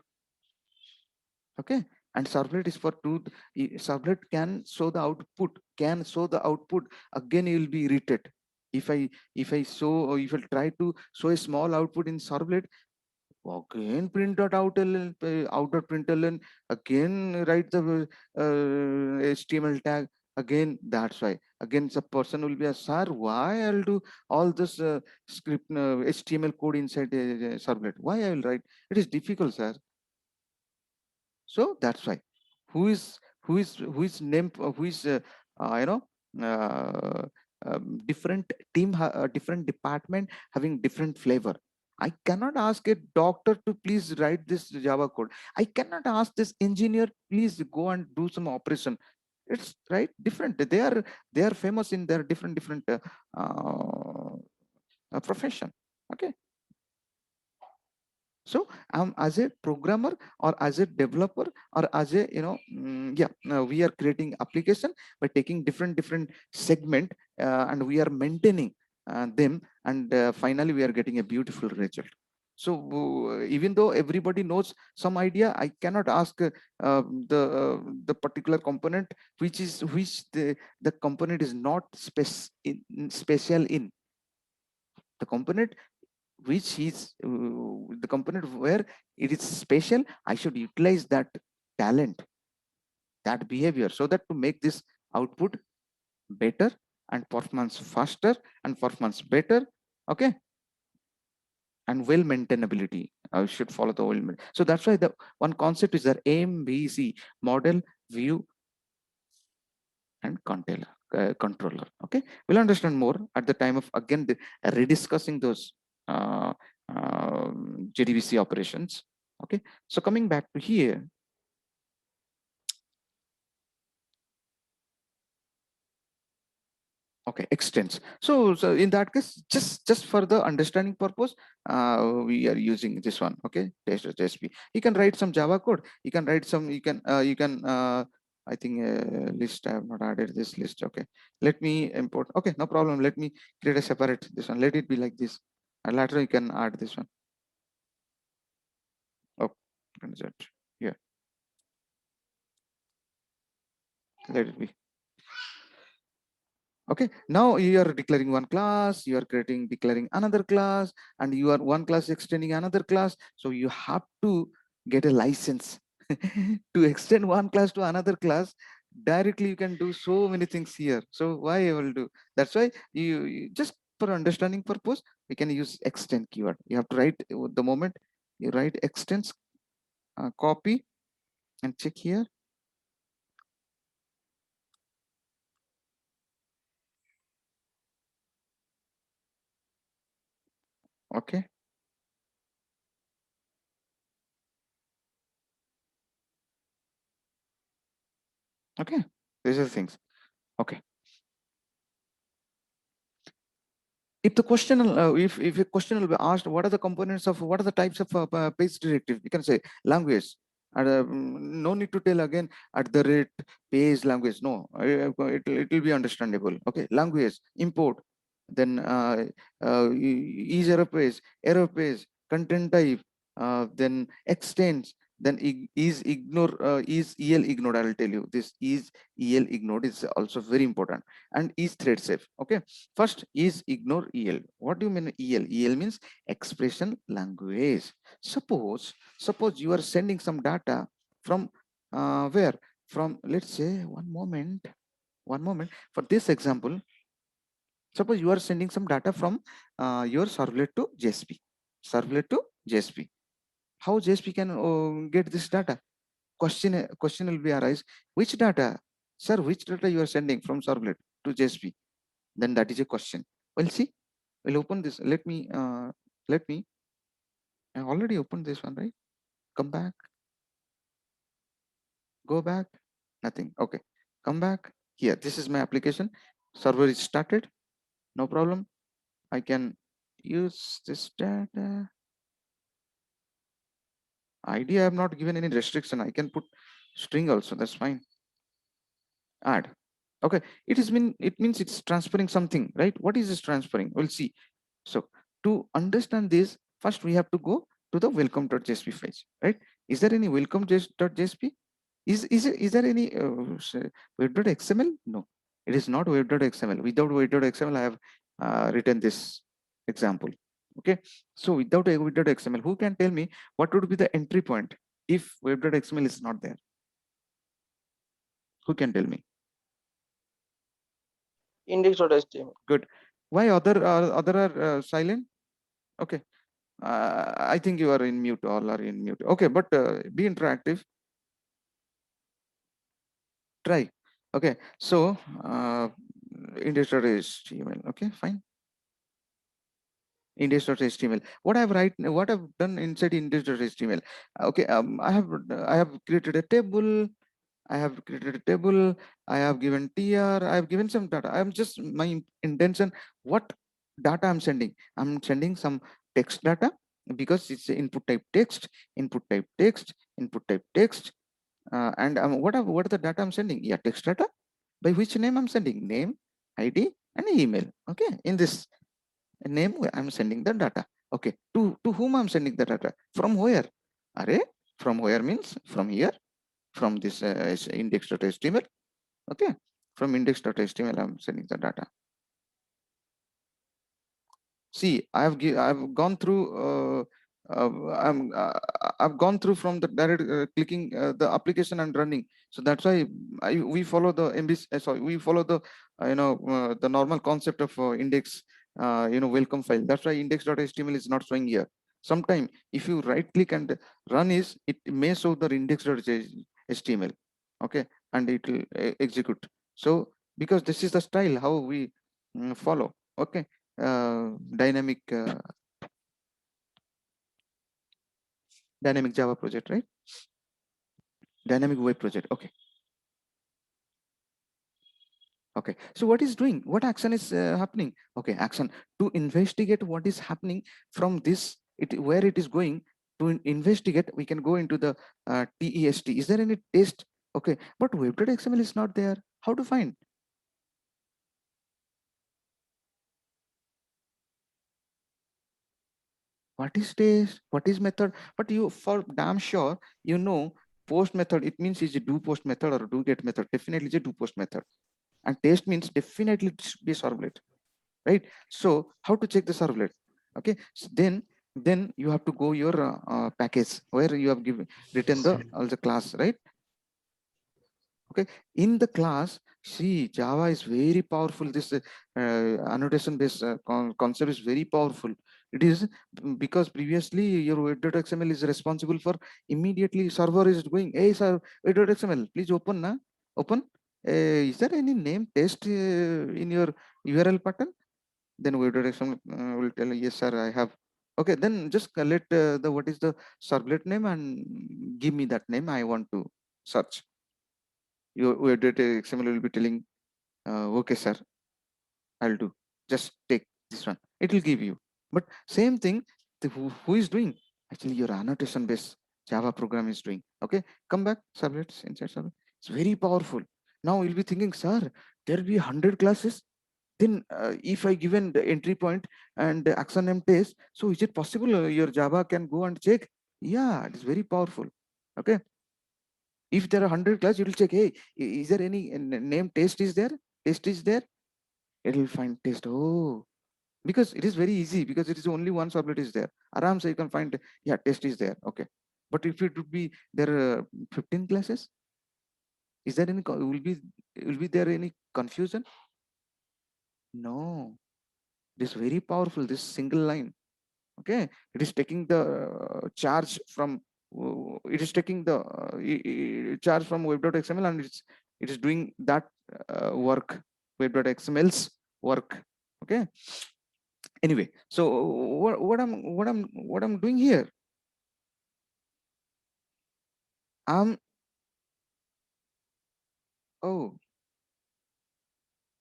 Okay, and servlet is for truth. Servlet can show the output, again you will be irritated If I show, or if I try to show a small output in servlet, again print out outer println, again write the HTML tag again. That's why again the person will be a, sir, why I'll do all this script HTML code inside a servlet? Why I will write? It is difficult, sir. So that's why who is name who is you know uh, different team different department having different flavor. I cannot ask a doctor to please write this Java code. I cannot ask this engineer please go and do some operation. It's right different. They are famous in their different profession. Okay. So as a programmer or as a developer or as a we are creating application by taking different segment and we are maintaining them, and finally we are getting a beautiful result. So even though everybody knows some idea, I cannot ask the particular component which the component is not special in the component which is the component where it is special. I should utilize that talent, that behavior, so that to make this output better and performance faster and performance better. Okay. And well maintainability, I should follow the so that's why the one concept is that MVC, model, view, and controller. Okay, we'll understand more at the time of again rediscussing those JDBC operations. Okay, so coming back to here, okay, extends. So in that case, just for the understanding purpose, we are using this one. Okay, test.jsp. You can write some Java code. You can write some. You can. I think list. I have not added this list. Okay, let me import. Okay, no problem. Let me create a separate this one. Let it be like this, and later you can add this one. Oh, yeah. Let it be. Okay, now you are declaring one class, you are declaring another class, and you are one class extending another class. So you have to get a license to extend one class to another class. Directly you can do so many things here. So why I will do? That's why you just for understanding purpose, we can use extend keyword. You have to write the moment you write extends, copy and check here. Okay. Okay, these are the things. Okay. If the question, if a question will be asked, what are the components of, what are the types of page directive? You can say language. And no need to tell again at the rate page language. No, it will be understandable. Okay, language import, then is error page, content type, then extends, then is ignore, is el ignored. I will tell you this is el ignored is also very important, and is thread safe. Okay, first is ignore el. What do you mean el? El means expression language. Suppose you are sending some data from where, from, let's say, one moment for this example. Suppose you are sending some data from your servlet to JSP. Servlet to JSP. How JSP can get this data? Question will be arise. Which data, sir? Which data you are sending from servlet to JSP? Then that is a question. Well, see, we'll open this. Let me. I already opened this one, right? Come back. Go back. Nothing. Okay. Come back here. This is my application. Server is started. No problem. I can use this data. ID I have not given any restriction. I can put string also. That's fine. Add. Okay. It means it's transferring something, right? What is this transferring? We'll see. So to understand this, first we have to go to the welcome.jsp page, right? Is there any welcome.jsp? Is there any web.xml? No, it is not web.xml. Without web.xml, I have written this example. Okay, so without XML, who can tell me what would be the entry point if web.xml is not there? Who can tell me? Index.html. Good. Why other are silent? Okay, I think you are in mute. All are in mute. Okay, but be interactive. Try. Okay, so index.html. Okay, fine. Index.html. What I've done inside index.html. Okay, I have created a table. I have created a table. I have given tr. I have given some data. I am just my intention. What data I'm sending? I'm sending some text data because it's input type text, input type text, input type text. And what are the data I'm sending? Yeah, text data. By which name I'm sending? Name, ID, and email. Okay, in this name I'm sending the data. Okay, to whom I'm sending the data? From where? Array, from where means from here, from this index.html. Okay, from index.html I'm sending the data. See, I've gone through I've gone through from the direct clicking the application and running. So that's why we follow the sorry, we follow the the normal concept of index welcome file. That's why index.html is not showing here. Sometime if you right click and run is, it may show the index.html. Okay, and it will execute. So because this is the style how we follow. Okay, dynamic dynamic Java project, right? Dynamic web project. Okay, okay, so what is doing, what action is happening? Okay, action to investigate what is happening from this, where it is going. To investigate, we can go into the test. Is there any test? Okay, but web.xml is not there. How to find? What is test? What is method? But you, for damn sure, post method, it means is a do post method or do get method. Definitely is a do post method. And test means definitely it should be servlet, right? So how to check the servlet? Okay, so then you have to go your package where you have written the all the class, right? Okay, in the class, see, Java is very powerful. This annotation based concept is very powerful. It is because previously your web.xml is responsible for immediately server is going, hey sir, web.xml, please open na, open. Is there any name test in your URL pattern? Then web.xml will tell, yes sir, I have. Okay, then just let the what is the servlet name and give me that name. I want to search. Your data XML will be telling, okay, sir, I'll do. Just take this one. It will give you. But same thing, who is doing? Actually, your annotation based Java program is doing. Okay, come back, servlets, inside servlet. It's very powerful. Now you'll be thinking, sir, there will be 100 classes. Then if I given the entry point and the action name test, so is it possible your Java can go and check? Yeah, it is very powerful. Okay, if there are 100 class, you will check, hey, is there any name test is there? Test is there? It will find test. Oh, because it is very easy, because it is only one sublet is there. Aram say you can find, yeah, test is there. Okay. But if it would be there 15 classes, is there any, will be there any confusion? No. It is very powerful, this single line. Okay. It is taking the charge from, it is taking the charge from web.xml, and it is doing that work, web.xml's work. Okay, anyway, so what I'm doing here, oh,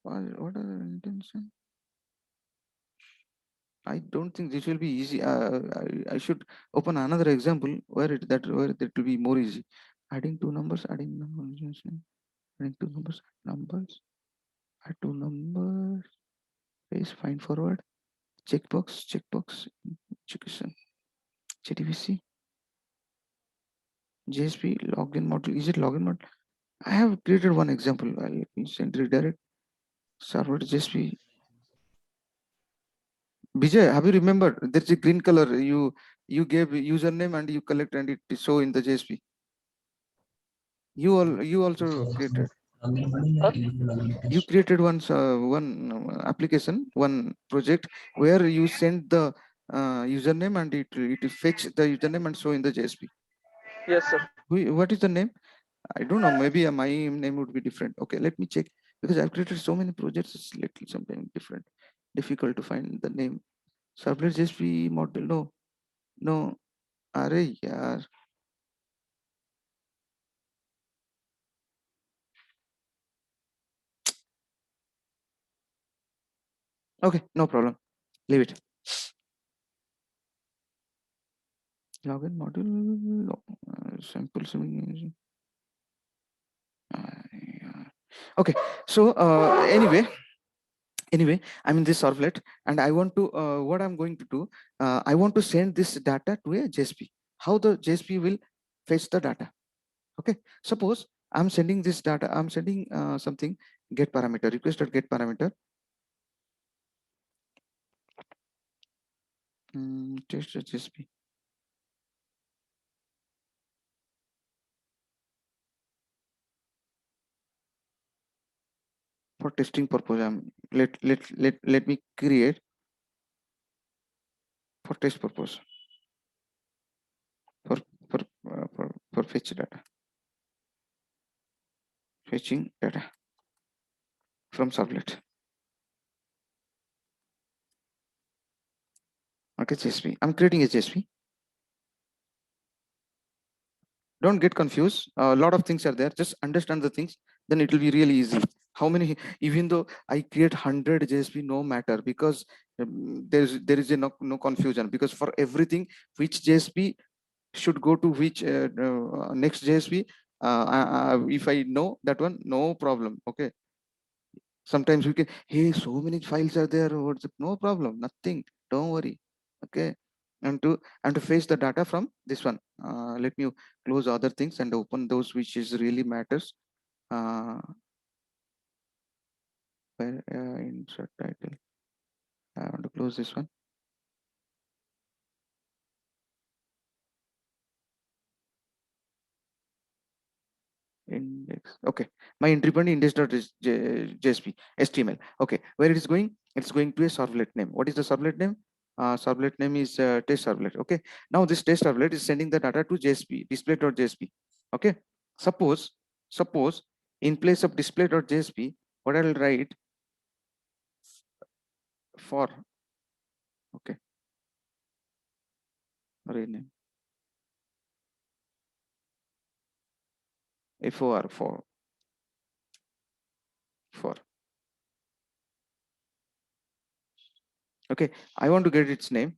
what are the intention? I don't think this will be easy. I should open another example where where it will be more easy. Adding two numbers, adding numbers, adding two numbers, add two numbers, space, find forward, checkbox, education, JDBC, JSP, login model. Is it login model? I have created one example. Let me send redirect server JSP. Vijay, have you remembered? There's a green color. You gave username and you collect and it show in the JSP. You also created. You created one application, one project where you send the username and it fetch the username and show in the JSP. Yes, sir. What is the name? I don't know. Maybe my name would be different. Okay, let me check because I've created so many projects. It's little something different. Difficult to find the name. Servlet JSP model. No. Arey yaar. Okay, no problem. Leave it. Login module. No. Sample. Okay. So anyway, I'm in this servlet and I want to what I'm going to do. I want to send this data to a JSP. How the JSP will fetch the data? Okay. Suppose I'm sending this data. I'm sending something get parameter request get parameter. Test JSP. For testing purpose, let me create for test purpose for for fetch data, fetching data from servlet. Okay, JSP. I'm creating a JSP. Don't get confused. A lot of things are there. Just understand the things, then it will be really easy. How many? Even though I create 100 JSP, no matter, because there is a no confusion, because for everything which JSP should go to which next JSP, if I know that one, no problem. Okay. Sometimes we can, hey, so many files are there. No problem, nothing. Don't worry. Okay. And to fetch the data from this one. Let me close other things and open those which is really matters. Where insert title. I want to close this one. Index. Okay, my entry point index.jsp html. Okay, where it is going? It's going to a servlet name. What is the servlet name? Servlet name is test servlet. Okay, now this test servlet is sending the data to JSP display.jsp. Okay, suppose in place of display.jsp, what I'll write for, okay, rename for okay, I want to get its name.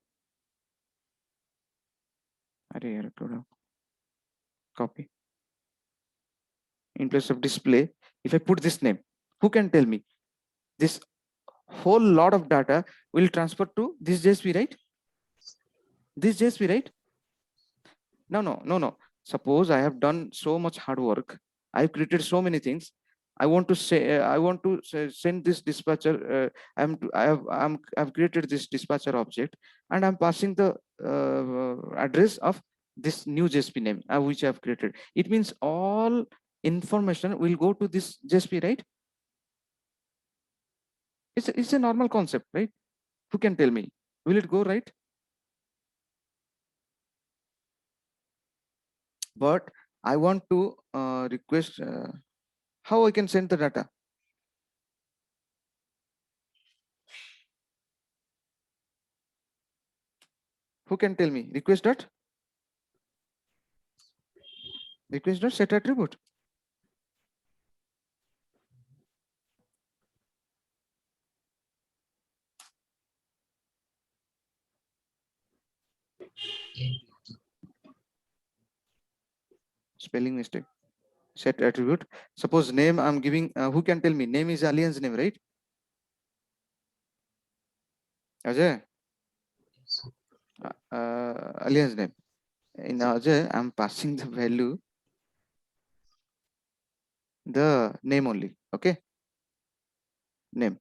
Copy. In place of display, if I put this name, who can tell me this whole lot of data will transfer to this JSP, right? This JSP, right? No. Suppose I have done so much hard work. I've created so many things. I want to say, send this dispatcher. I've created this dispatcher object, and I'm passing the address of this new JSP name which I've created. It means all information will go to this JSP, right? It's a normal concept, right? Who can tell me? Will it go right? But I want to request how I can send the data. Who can tell me? Request dot set attribute. Spelling mistake. Set attribute. Suppose name I'm giving. Who can tell me? Name is alien's name, right? Ajay. Alien's name. In Ajay, I'm passing the value, the name only. Okay. Name.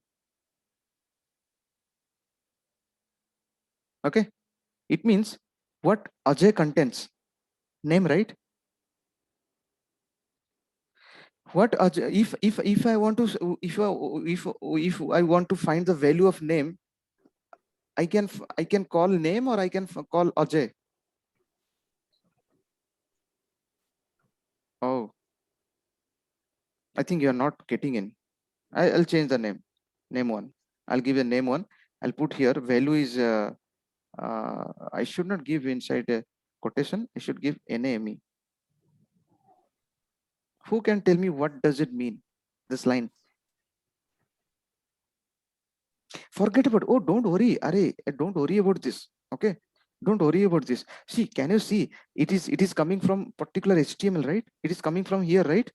Okay, it means what Ajay contains name, right? What Ajay, if I want to if I want to find the value of name, I can call name or I can call Ajay. Oh, I think you're not getting in. I'll change the name. Name one. I'll give a name one. I'll put here value is I should not give inside a quotation. I should give NAME. Who can tell me what does it mean? This line. Forget about. Oh, don't worry. Arey, don't worry about this. Okay. Don't worry about this. See, can you see? It is coming from particular HTML, right? It is coming from here, right?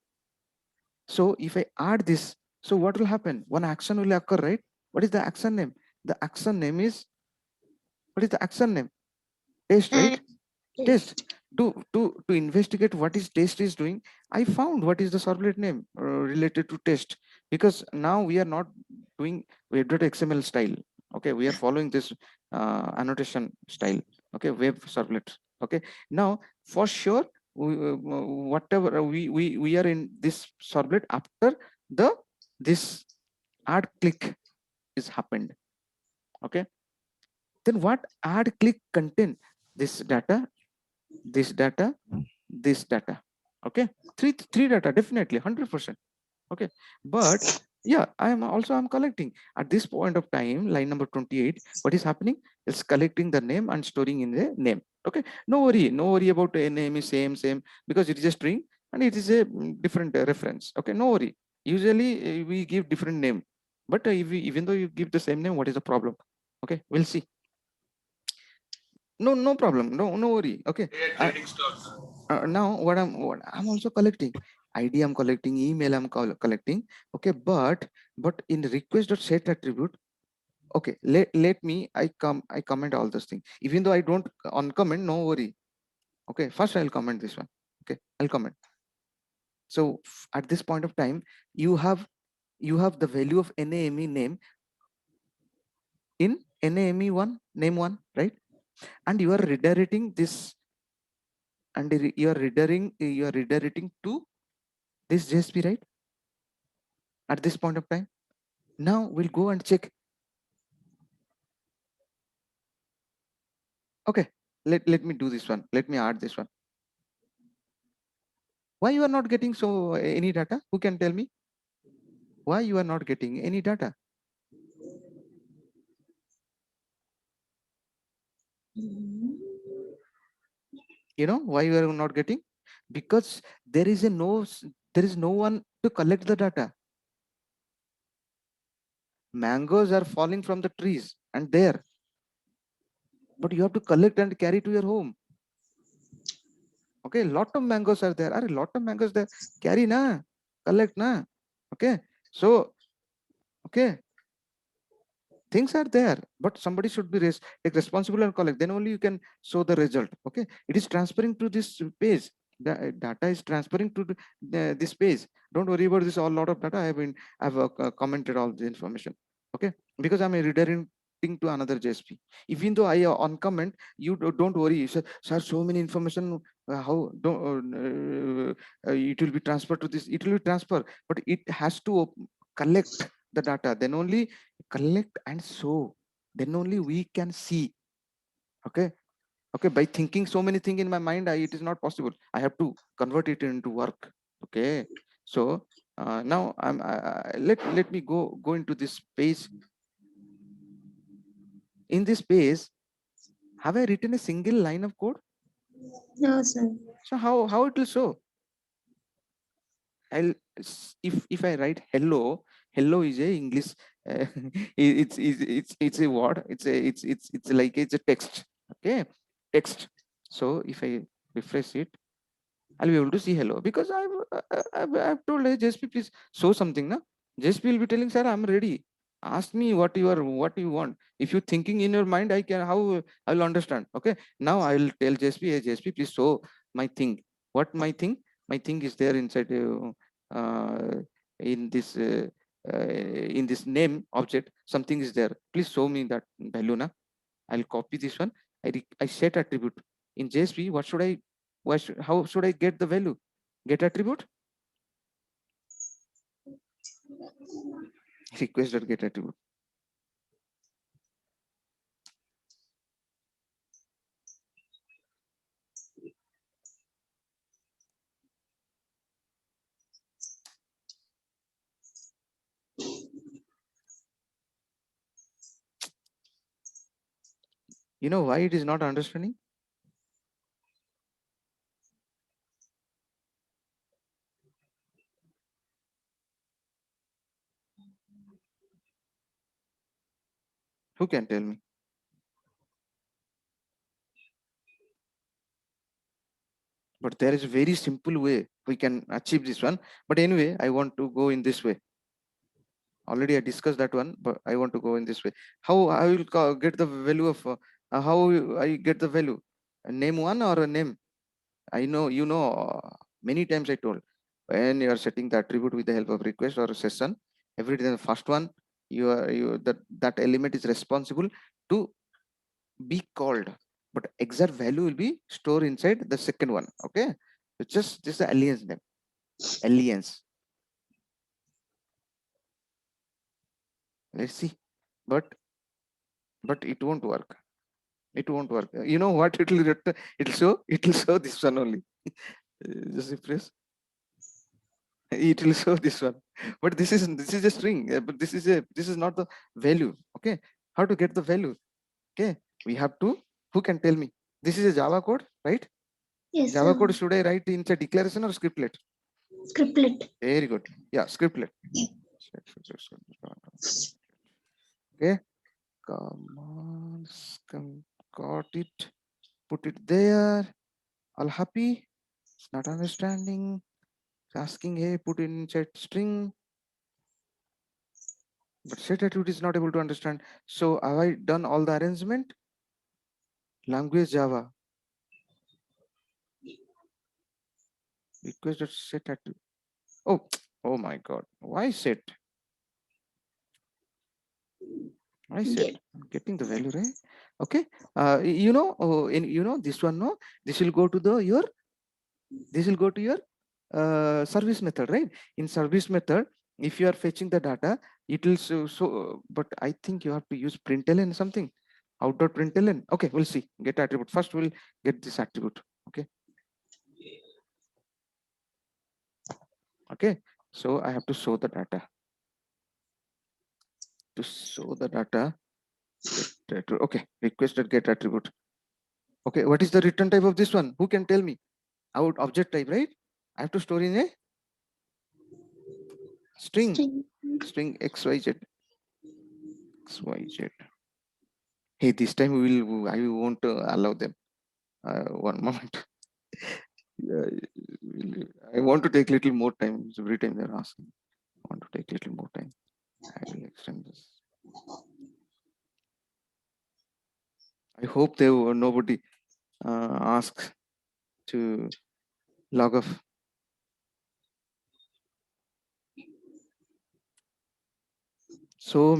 So if I add this, so what will happen? One action will occur, right? What is the action name? The action name is, what is the action name? Test, right? Test. To investigate what is test is doing, I found what is the servlet name related to test, because now we are not doing web.xml style. Okay, we are following this annotation style. Okay, web servlet. Okay, now for sure, whatever we are in this servlet after the this add click is happened. Okay, then what add click contain? This data, this data, this data. Okay, three data, definitely 100%. Okay, but yeah, I'm collecting at this point of time, line number 28. What is happening? It's collecting the name and storing in the name. Okay, no worry about a name is same, because it is a string and it is a different reference. Okay, no worry. Usually we give different name, but even though you give the same name, what is the problem? Okay, we'll see. No problem, no worry. Okay, now what I'm also collecting ID, I'm collecting email, I'm collecting. Okay, but in request.set attribute, okay, let me I comment all those things, even though I don't on comment, no worry. Okay, first I'll comment this one. Okay, I'll comment. So at this point of time, you have the value of NAME name in NAME1 name one, right? And you are redirecting this, and you are redirecting to this JSP, right? At this point of time, now we'll go and check. Okay, let me do this one. Let me add this one. Why you are not getting so any data? Who can tell me why you are not getting any data? You know why you are not getting? Because there is no one to collect the data. Mangoes are falling from the trees and there, but you have to collect and carry to your home. Okay, lot of mangoes are there. Are a lot of mangoes there? Carry na, collect na. Okay, so okay, things are there, but somebody should be take responsible and collect, then only you can show the result. Okay, it is transferring to this page. The data is transferring to this page. Don't worry about this all lot of data. I've commented all the information. Okay, because I'm redirecting to another JSP. Even though I on comment, you don't worry, sir, so many information, how don't it will be transferred to this, it will be transferred, but it has to collect the data, then only collect and show, then only we can see. Okay, by thinking so many things in my mind, it is not possible. I have to convert it into work. Okay, so now let me go into this page. In this page, have I written a single line of code? No, sir. So how it will show? If I write hello is a English, it's a word, it's like it's a text. Okay, text. So if I refresh it, I'll be able to see hello, because I've told JSP, please show something. Na JSP will be telling, sir, I'm ready, ask me what you want. If you're thinking in your mind, how I will understand. Okay, now I will tell JSP, hey JSP, please show my thing. What my thing? My thing is there inside uh, in this in this name object. Something is there, please show me that value. Na I'll copy this one. I set attribute in JSP. What should I? How should I get the value? Get attribute. Request.get attribute. You know why it is not understanding? Who can tell me? But there is a very simple way we can achieve this one. But anyway, I want to go in this way. Already I discussed that one, but I want to go in this way. How I will get the value of how I get the value? A name one or a name? I know you know many times I told when you are setting the attribute with the help of request or a session, every time the first one that element is responsible to be called, but exact value will be stored inside the second one. Okay, it's just the aliens name, aliens. Let's see, but it won't work. It won't work. You know what it will it'll show? It will show this one only. Just refresh. It will show this one, but this is a string. But this is not the value. Okay, how to get the value? Okay, we have to. Who can tell me? This is a Java code, right? Yes, Java sir. code should I write inside declaration or scriptlet? Scriptlet. Very good. Yeah, scriptlet. Okay, commands, got it. Put it there. All happy? It's not understanding. It's asking, hey, put it inside string. But set attribute is not able to understand. So have I done all the arrangement? Language Java. Request set attribute. Oh my God. Why set? Why set? Get. I'm getting the value, right? Okay. This one, no, this will go to your service method, right? In service method, if you are fetching the data, it will but I think you have to use println something. Out.println. Okay, we'll see. Get attribute. First we'll get this attribute. Okay, so I have to show the data. To show the data, okay, requested get attribute. Okay, what is the return type of this one? Who can tell me? Out object type, right? I have to store in a string xyz. Hey, this time I won't allow them. One moment. I want to take little more time. Every time they're asking, I want to take little more time. I will extend this. I hope nobody asks to log off. So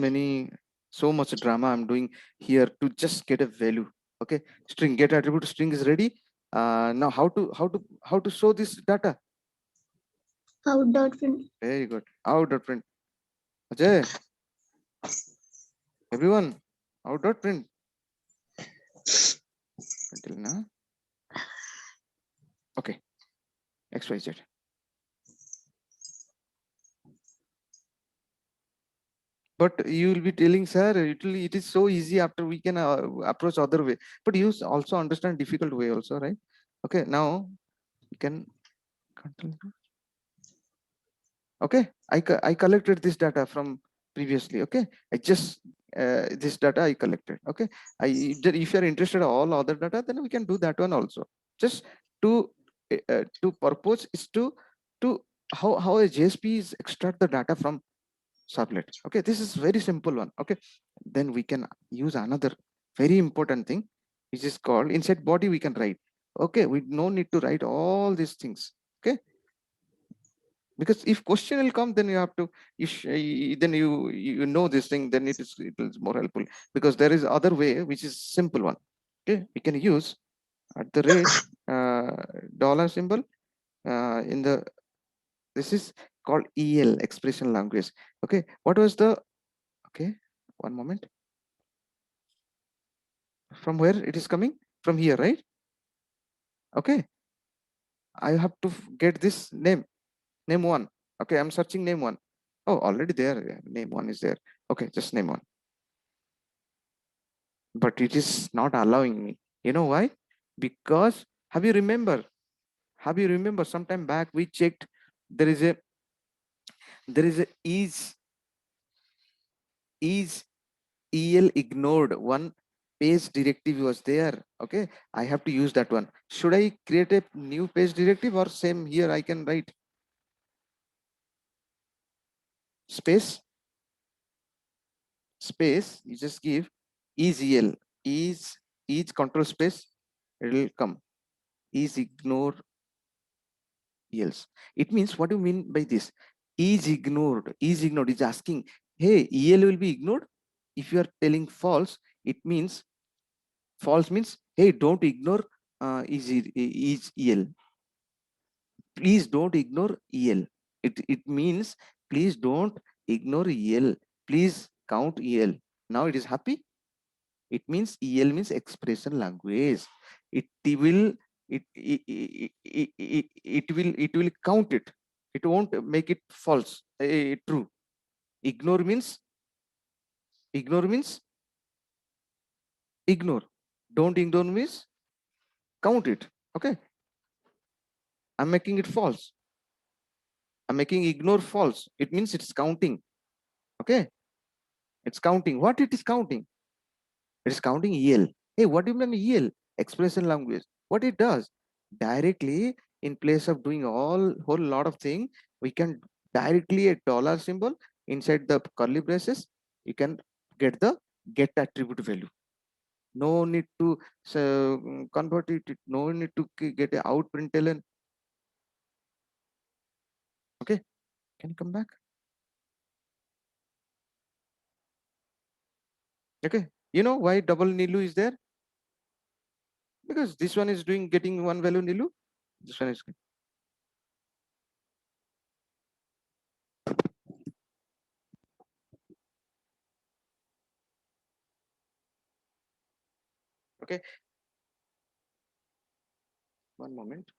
much drama I'm doing here to just get a value. Okay, string get attribute string is ready. Now how to show this data? Out.print. Very good. Out.print. Ajay, everyone, out.print. Until now. Okay, XYZ. But you will be telling, sir, it is so easy after we can approach other way. But you also understand difficult way also, right? Okay, now you can control. Okay, I collected this data from previously. Okay, I just this data I collected. Okay, if you are interested in all other data, then we can do that one also. Just to purpose is to how a JSP is extract the data from sublet. Okay, this is very simple one. Okay, then we can use another very important thing, which is called inside body we can write. Okay, we no need to write all these things. Okay, Because if question will come, then you have to, then you know this thing, then it is more helpful, because there is other way which is simple one. Okay, we can use at the rate dollar symbol in the, this is called EL, expression language. Okay, what was the, okay, one moment, from where it is coming? From here, right? Okay, I have to get this name one. Okay, I'm searching name one. Oh, already there, yeah, name one is there. Okay, just name one, but it is not allowing me. You know why? Because have you remember sometime back we checked, there is a is EL ignored, one page directive was there. Okay, I have to use that one. Should I create a new page directive, or same here I can write space, you just give is EL, is control space, it will come, is ignore ELs. It means, what do you mean by this? Is ignored is asking, hey, EL will be ignored. If you are telling false, it means, false means, hey, don't ignore is EL. Please don't ignore EL. It means, please don't ignore EL. Please count EL. Now it is happy. It means EL means expression language. It will it will count it. It won't make it false, true. Ignore means ignore. Don't ignore means count it. Okay, I'm making it false. I'm making ignore false. It means it's counting. Okay, it's counting. What it is counting? It is counting EL. Hey, what do you mean EL? Expression language. What it does? Directly, in place of doing whole lot of thing, we can directly a dollar symbol inside the curly braces. You can get the get attribute value. No need to convert it. No need to get a out println. Okay, can you come back? Okay, you know why double nilu is there? Because this one is doing getting one value nilu. This one is okay. One moment.